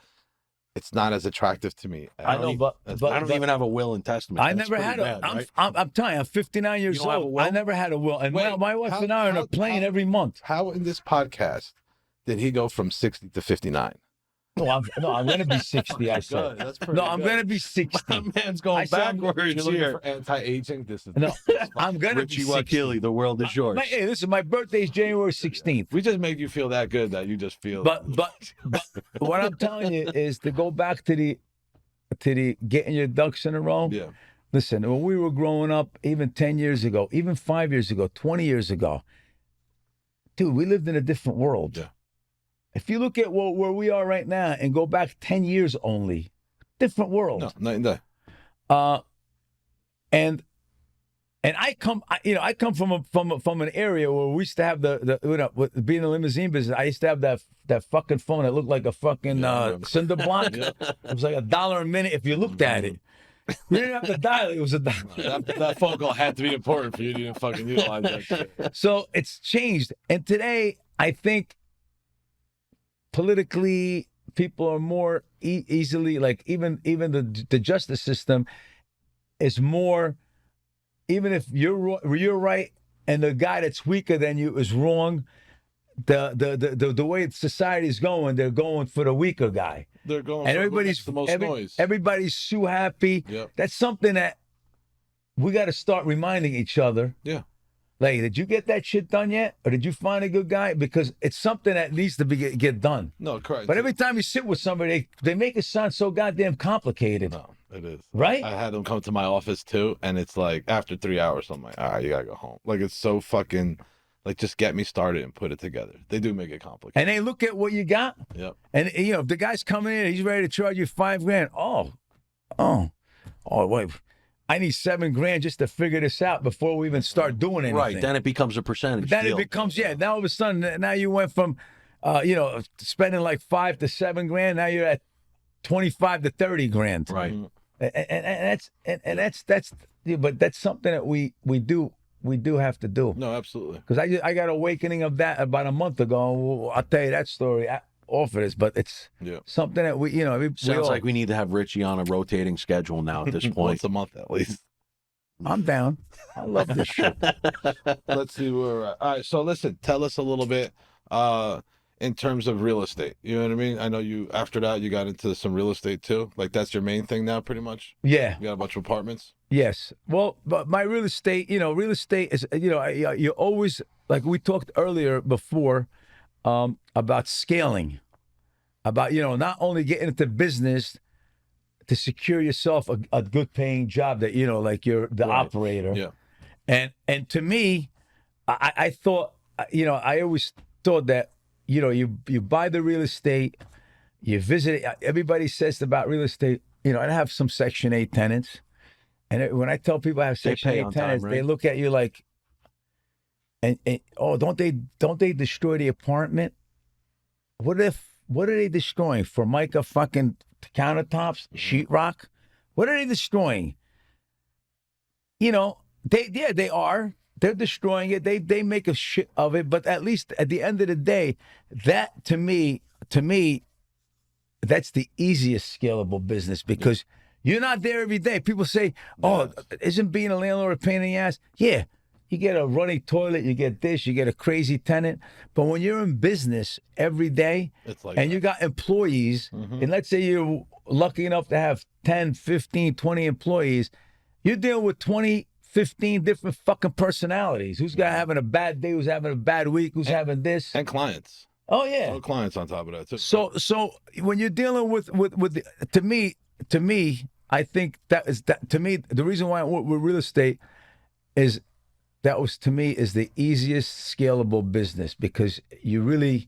it's not as attractive to me. I know, but I don't even have a will and testament. I That's never pretty had a. bad, right? I'm telling you, I'm 59 years don't have a old. will? I never had a will, and Wait, my wife how- and I are on how- a plane how- every month. How in this podcast did he go from 60 to 59? No, I'm gonna be 60. I Good. said. That's pretty No, I'm good. gonna be 60. My man's going I said I'm- If you're backwards looking here. for anti-aging, this is No, I'm gonna Richie be 60. Wakile, the world is yours. Hey, listen, my birthday is January 16th. we just make you feel that good that you just feel. But what I'm telling you is to go back to the getting your ducks in a row. yeah, Listen, when we were growing up, even 10 years ago, even 5 years ago, 20 years ago, dude, we lived in a different world. Yeah. If you look at where we are right now and go back 10 years only, different world. no, night and day. And I come from an area where we used to have with being in the limousine business. I used to have that fucking phone that looked like a fucking Yeah, I remember. cinder block. Yeah. It was like $1 a minute if you looked at it. You didn't have to dial it. It was $1. That phone call had to be important for you. You didn't fucking utilize that shit. So it's changed. And today, I think politically, people are more easily, like even the justice system is more, even if you're right and the guy that's weaker than you is wrong, the way society is going, they're going for the weaker guy. They're going. And for everybody's the most noise. everybody's so happy. Yep. That's something that we got to start reminding each other. Yeah. Like, did you get that shit done yet, or did you find a good guy? Because it's something that needs to get done. No, correct. But every time you sit with somebody, they make it sound so goddamn complicated. No, it is. Right? I had them come to my office too, and it's like after 3 hours, I'm like, all right, you gotta go home. Like, it's so fucking, like, just get me started and put it together. They do make it complicated. And they look at what you got, Yep. and if the guy's coming in, he's ready to charge you $5,000. Oh, wait. I need $7,000 just to figure this out before we even start doing anything. Right. Then it becomes a percentage Then deal. it becomes, now all of a sudden, now you went from, spending like $5,000 to $7,000. Now you're at $25,000 to $30,000. Right. And that's, but that's something that we do have to do. No, absolutely. Because I got awakening of that about a month ago. I'll tell you that story off of this, but it's Yeah. something that we Sounds like we need to have Richie on a rotating schedule now at this point. Once a month at least. I'm down. I love this shit. Let's see where we're at. All right, so listen, tell us a little bit in terms of real estate. You know what I mean? I know you, after that, you got into some real estate too. Like, that's your main thing now, pretty much? Yeah. You got a bunch of apartments? Yes. Well, but my real estate is, you always, like we talked earlier before, about scaling, about, not only getting into business to secure yourself a good paying job that, like you're the operator. Yeah. And to me, I thought, I always thought that, you buy the real estate, you visit it. Everybody says about real estate, I have some Section 8 tenants. And when I tell people I have Section 8 tenants, they look at you like, and don't they destroy the apartment? What are they destroying? Formica fucking countertops, sheetrock? What are they destroying? They are. They're destroying it. They make a shit of it. But at least at the end of the day, that to me, that's the easiest scalable business because you're not there every day. People say, "Oh, isn't being a landlord a pain in the ass?" Yeah, you get a running toilet, you get this, you get a crazy tenant. But when you're in business every day, It's like and that. you got employees, and let's say you're lucky enough to have 10, 15, 20 employees, you're dealing with 20, 15 different fucking personalities. Who's got having a bad day? Who's having a bad week? Who's having this? And clients. Oh yeah. All clients on top of that too. So when you're dealing with to me, I think to me the reason why I went with real estate is to me the easiest scalable business because you really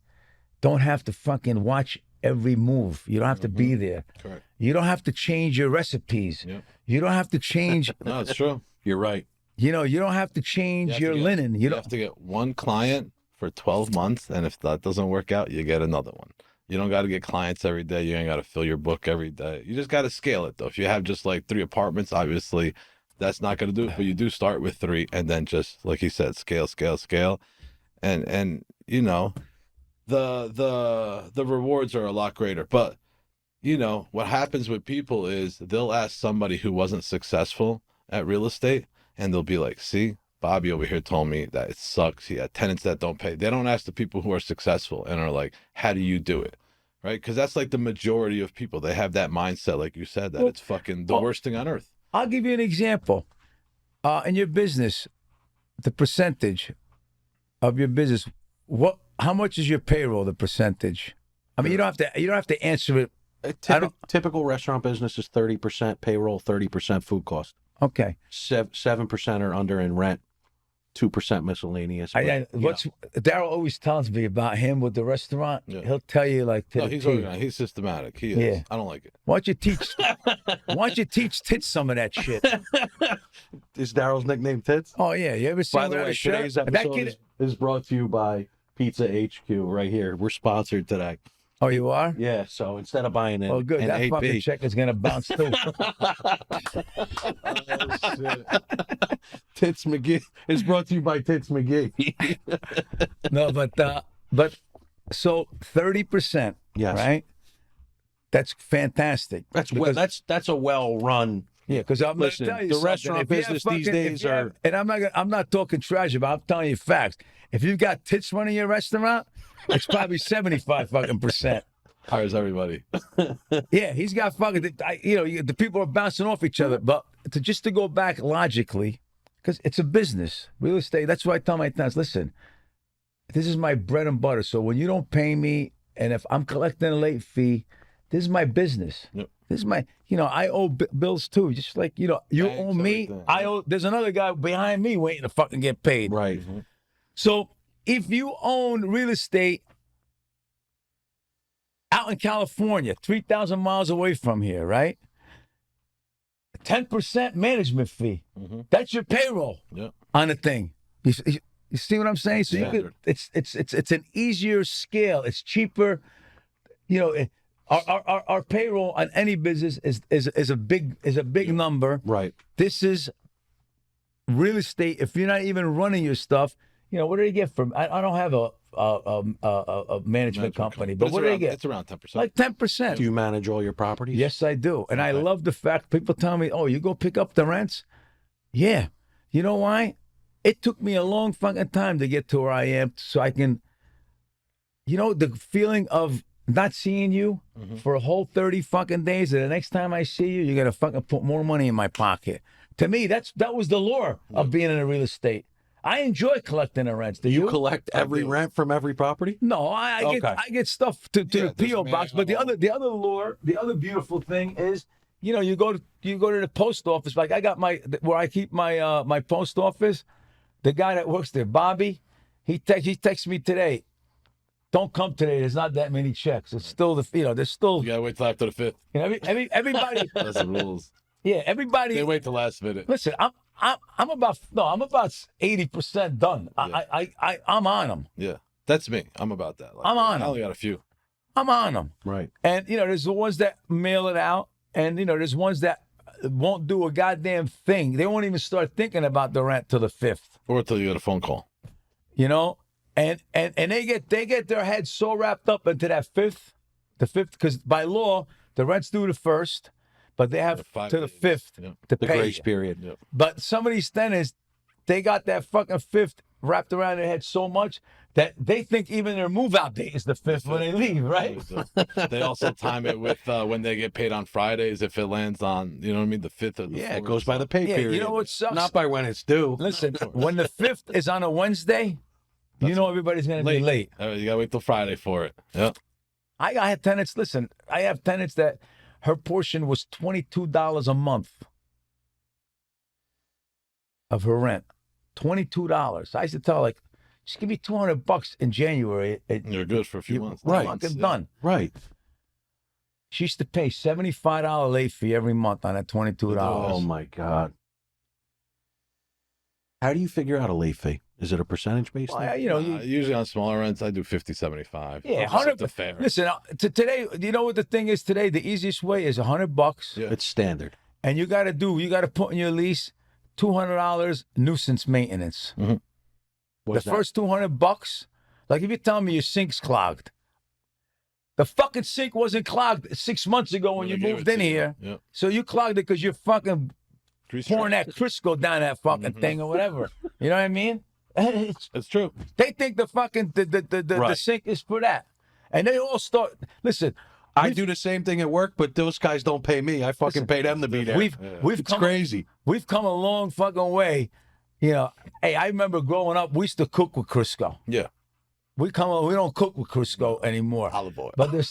don't have to fucking watch every move. You don't have to be there. Correct. You don't have to change your recipes. Yep. You don't have to change. No, it's true. You're right. You don't have to change your linen. You have to get one client for 12 months, and if that doesn't work out, you get another one. You don't got to get clients every day. You ain't got to fill your book every day. You just got to scale it, though. If you have just like 3 apartments, obviously, that's not going to do it. But you do start with 3, and then just like he said, scale, and the rewards are a lot greater. But what happens with people is they'll ask somebody who wasn't successful at real estate, and they'll be like, "See, Bobby over here told me that it sucks. He had tenants that don't pay." They don't ask the people who are successful and are like, "How do you do it?" right? Because that's like the majority of people. They have that mindset, like you said, that Well, it's fucking the worst thing on earth. I'll give you an example. In your business, the percentage of your business, how much is your payroll, the percentage? I mean, you don't have to answer it. Typical restaurant business is 30% payroll, 30% food cost. Okay. 7% are under in rent, 2% miscellaneous. Daryl always tells me about him with the restaurant. Yeah. He'll tell you like to No, the he's T. organized. He's systematic. He is. Yeah. I don't like it. Why don't you teach Tits some of that shit? Is Daryl's nickname Tits? Oh yeah, you ever seen By the way, today's episode is brought to you by Pizza HQ right here. We're sponsored today. Oh, you are? Yeah, so instead of buying it, Oh, good. That 8B, fucking check is gonna bounce too. Tits McGee is brought to you by Tits McGee. No, but so 30%. Yes. Right. That's fantastic. That's a well run. Yeah, because I'm Listen, gonna tell you the something. restaurant If you have business these days are. and I'm not talking trash, but I'm telling you facts. If you've got Tits running your restaurant, it's probably 75 fucking percent. Hires everybody. Yeah, he's got fucking. The people are bouncing off each other. But to go back logically, because it's a business, real estate. That's why I tell my tenants, listen, this is my bread and butter. So when you don't pay me, and if I'm collecting a late fee, this is my business. Yep. This is my, I owe bills too. Just like, you Thanks, owe me, everything. I owe, there's another guy behind me waiting to fucking get paid. Right. Mm-hmm. So if you own real estate out in California, 3,000 miles away from here, right? 10% management fee. Mm-hmm. That's your payroll Yep. on the thing. You see what I'm saying? So Yeah. you could, it's an easier scale. It's cheaper. Our payroll on any business is a big number. Right. This is real estate. If you're not even running your stuff, what do they get from? I don't have a management company, but what do they get? It's around 10%. Like 10%. Do you manage all your properties? Yes, I do. And I love the fact people tell me, oh, you go pick up the rents? Yeah. You know why? It took me a long fucking time to get to where I am so I can, the feeling of not seeing you for a whole 30 fucking days, and the next time I see you, you're going to fucking put more money in my pocket. To me, that was the lure of being in a real estate. I enjoy collecting the rents. Do you? Collect every rent from every property? No, I get stuff to the P.O. box. But the other lure, the other beautiful thing is, you go to the post office. Like I got where I keep my post office. The guy that works there, Bobby, he texted me today. Don't come today. There's not that many checks. It's still there's still. You gotta wait till after the 5th. Everybody. That's the rules. Yeah, everybody. They wait till last minute. Listen, I'm about 80% done. Yeah. I'm on them. Yeah, that's me. I'm about that. I'm on I 'em. only got a few. I'm on them. Right. And there's the ones that mail it out, and there's ones that won't do a goddamn thing. They won't even start thinking about the rent till the 5th. Or till you get a phone call. And they get their heads so wrapped up into that the 5th, because by law the rent's due the 1st, but they have to the 5th to The pay. grace period. Yep. But some of these tenants, they got that fucking 5th wrapped around their head so much that they think even their move-out date is the 5th when they leave, right? They also time it with when they get paid on Fridays. If it lands on, the 5th or the 4th. It goes by the pay period. You know what sucks? Not by when it's due. Listen, when the 5th is on a Wednesday, everybody's going to be late. You gotta wait till Friday for it. Yep. I have tenants, that her portion was $22 a month of her rent. $22. I used to tell her, just give me $200 in January. You're good for a few months. Right. Fucking done. Right. She used to pay $75 late fee every month on that $22. Oh my God. How do you figure out a late fee? Is it a percentage based? Well, usually on smaller rents, I do 50, 75. Yeah, Just up 100. to fair. Listen, today, you know what the thing is today? The easiest way is $100. Yeah. It's standard. And you got to put in your lease $200 nuisance maintenance. Mm-hmm. What's The first $200, like if you tell me your sink's clogged, the fucking sink wasn't clogged 6 months ago when you moved in here. Yep. So you clogged it because you're fucking Grease pouring trap. that Crisco down that fucking thing or whatever. You know what I mean? It's true. They think the fucking the Right. sink is for that. And they all start. Listen, I do the same thing at work, but those guys don't pay me. I fucking pay them to be there. we've It's crazy. We've come a long fucking way. You know, hey, I remember growing up, we used to cook with Crisco. Yeah. We don't cook with Crisco anymore. Olive oil. But there's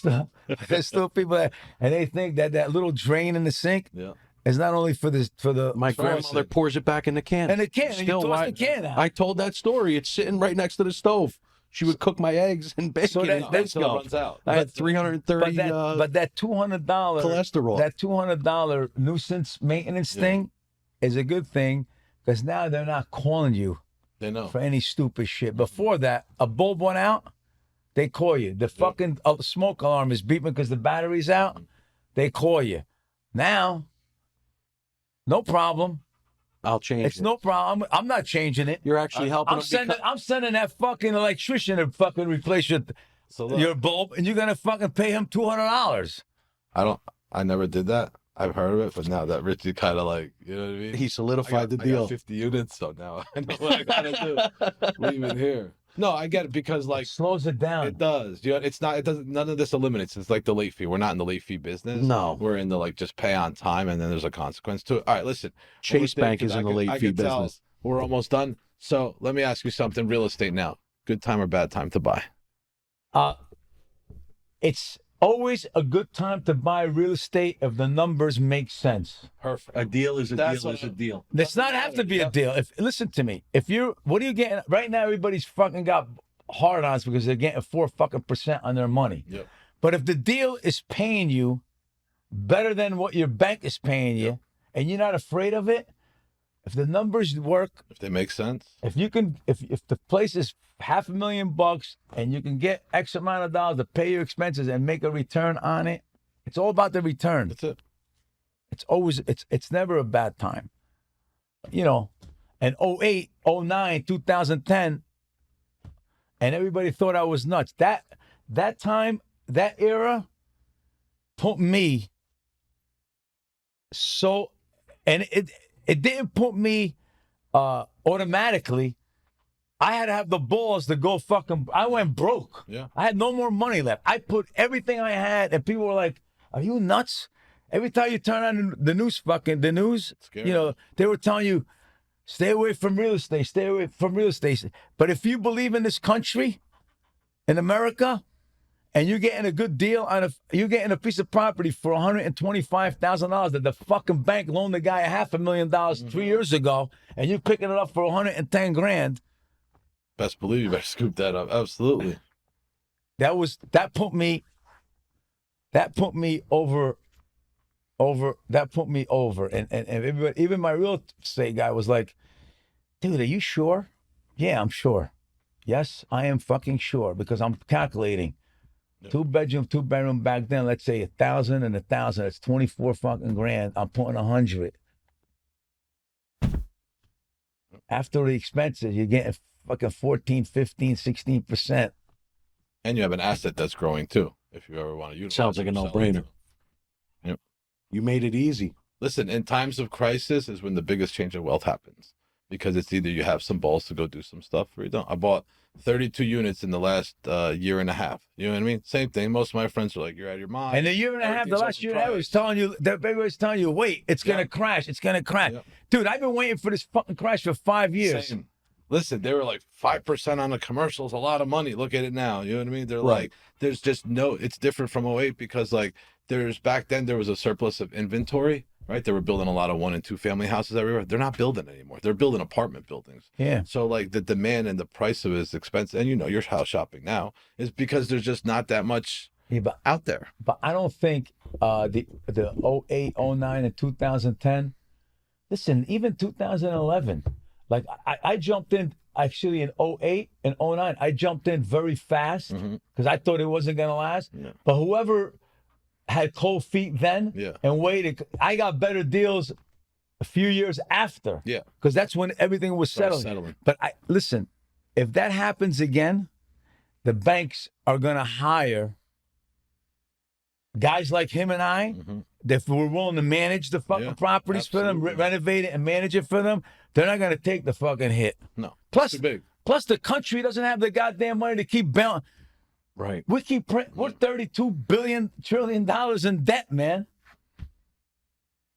still people that, and they think that little drain in the sink Yeah. is not only for the. My grandmother pours it back in the can. And the can, and you toss the can out. I told that story. It's sitting right next to the stove. She would cook my eggs and bacon. So that- in that's the stove. runs out. I had 330 but that $200 cholesterol. that $200 nuisance maintenance thing is a good thing because now they're not calling you They know. for any stupid shit. Before that, a bulb went out, they call you. The fucking smoke alarm is beeping because the battery's out, they call you. Now, no problem. I'll change It's it. no problem. I'm not changing it. You're actually helping them. I'm sending that fucking electrician to fucking replace your bulb, and you're gonna fucking pay him $200. I never did that. I've heard of it, but now that Richie kind of like, you know what I mean? He solidified the I deal. got 50 units, so now I know what I gotta do. Leave it here. No, I get it because like Slows it down. it does. You know, it's not. It doesn't. None of this eliminates. It's like the late fee. We're not in the late fee business. No. We're in the like just pay on time, and then there's a consequence to it. All right, listen. Chase Bank is I in the could- late I fee could tell business. We're almost done. So let me ask you something. Real estate now. Good time or bad time to buy? It's always a good time to buy real estate if the numbers make sense. Perfect. A deal is a That's deal what is a I- deal. Does not have to be a deal. Listen to me. What are you getting right now? Everybody's fucking got hard-ons because they're getting 4% on their money. Yep. But if the deal is paying you better than what your bank is paying you, and you're not afraid of it, if the numbers work, If they make sense. if you can, if the place is $500,000 and you can get X amount of dollars to pay your expenses and make a return on it, it's all about the return. That's it. It's never a bad time. You know, and 08, 09, 2010, and everybody thought I was nuts. That time, that era put me so, and it didn't put me automatically. I had to have the balls to go fucking. I went broke. Yeah. I had no more money left. I put everything I had, and people were like, "Are you nuts?" Every time you turn on the news, scary. you know, they were telling you, "Stay away from real estate. Stay away from real estate." But if you believe in this country, in America, and you're getting a good deal you're getting a piece of property for $125,000 that the fucking bank loaned the guy $500,000 3 years ago, and you're picking it up for 110 grand. Best believe you better scoop that up. Absolutely. That put me over. And everybody, even my real estate guy was like, "Dude, are you sure?" "Yeah, I'm sure." "Yes, I am fucking sure because I'm calculating." Yep. 2-bedroom back then, let's say 1,000 and 1,000, that's 24 fucking grand. I'm putting 100. After the expenses, you're getting fucking 14, 15, 16%. And you have an asset that's growing too. If you ever want to utilize Sounds like it, a sell it no-brainer. too. Yep. You made it easy. Listen, in times of crisis is when the biggest change of wealth happens, because it's either you have some balls to go do some stuff or you don't. I bought 32 units in the last year and a half. You know what I mean? Same thing. Most of my friends are like, "You're out of your mind." And the year and a half, the Everything's last year and a half, overpriced. was telling you that everybody's telling you, "Wait, it's gonna crash. It's gonna crash." Yep. Dude, I've been waiting for this fucking crash for 5 years. Same. Listen, they were like 5% on the commercials, a lot of money. Look at it now. You know what I mean? They're Right. like, there's just no, it's different from '08 because like back then there was a surplus of inventory, right? They were building a lot of 1 and 2 family houses everywhere. They're not building anymore. They're building apartment buildings. Yeah. So like the demand and the price of it is expensive. And you know, you're house shopping now is because there's just not that much Yeah, but out there. I don't think the 08, 09, and 2010. Listen, even 2011. Like I jumped in actually in 08 and 09. I jumped in very fast because I thought it wasn't gonna last. Yeah. But whoever had cold feet then Yeah. and waited, I got better deals a few years after. Yeah. Because that's when everything was Started settling. settling. But listen, if that happens again, the banks are gonna hire guys like him and I, if we're willing to manage the fucking Yeah, properties for them, absolutely. renovate it and manage it for them, they're not gonna take the fucking hit. No. Plus, Too big. plus the country doesn't have the goddamn money to keep bailing. Right. We keep we're $32 trillion in debt, man.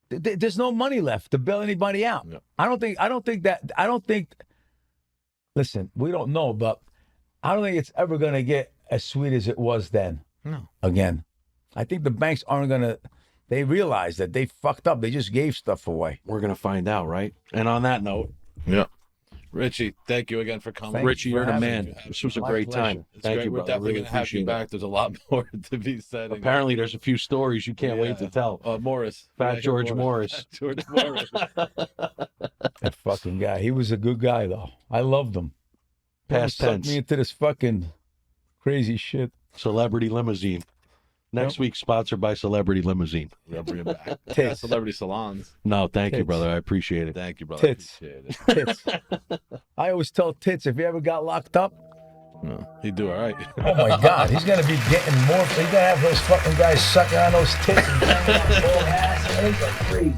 There's no money left to bail anybody out. Yep. I don't think. Listen, we don't know, but I don't think it's ever gonna get as sweet as it was then. No. Again, I think the banks aren't gonna. They realize that they fucked up. They just gave stuff away. We're going to find out, right? And on that note, Yeah. Richie, thank you again for coming. Thank Richie, you for you're the having man. me. This was a My great pleasure. time. It's Thank great. you, We're brother. definitely Really going to have you appreciate it. back. There's a lot more to be said. Apparently, there's a few stories you can't wait to tell. Morris. Fat Yeah, George Morris. Fat George Morris. That fucking guy. He was a good guy, though. I loved him. Past He sucked tense. me into this fucking crazy shit. Celebrity Limousine. Next week, sponsored by Celebrity Limousine. We'll bring it back. Yeah, Tits. celebrity salons. No, thank you, Tits. brother. I appreciate it. Thank you, brother. Tits. Appreciate it. Tits. I always tell Tits, if you ever got locked up, No, he'd do all right. oh my God, he's gonna be getting more. He's gonna have those fucking guys sucking on those tits and banging on full ass. It's like crazy.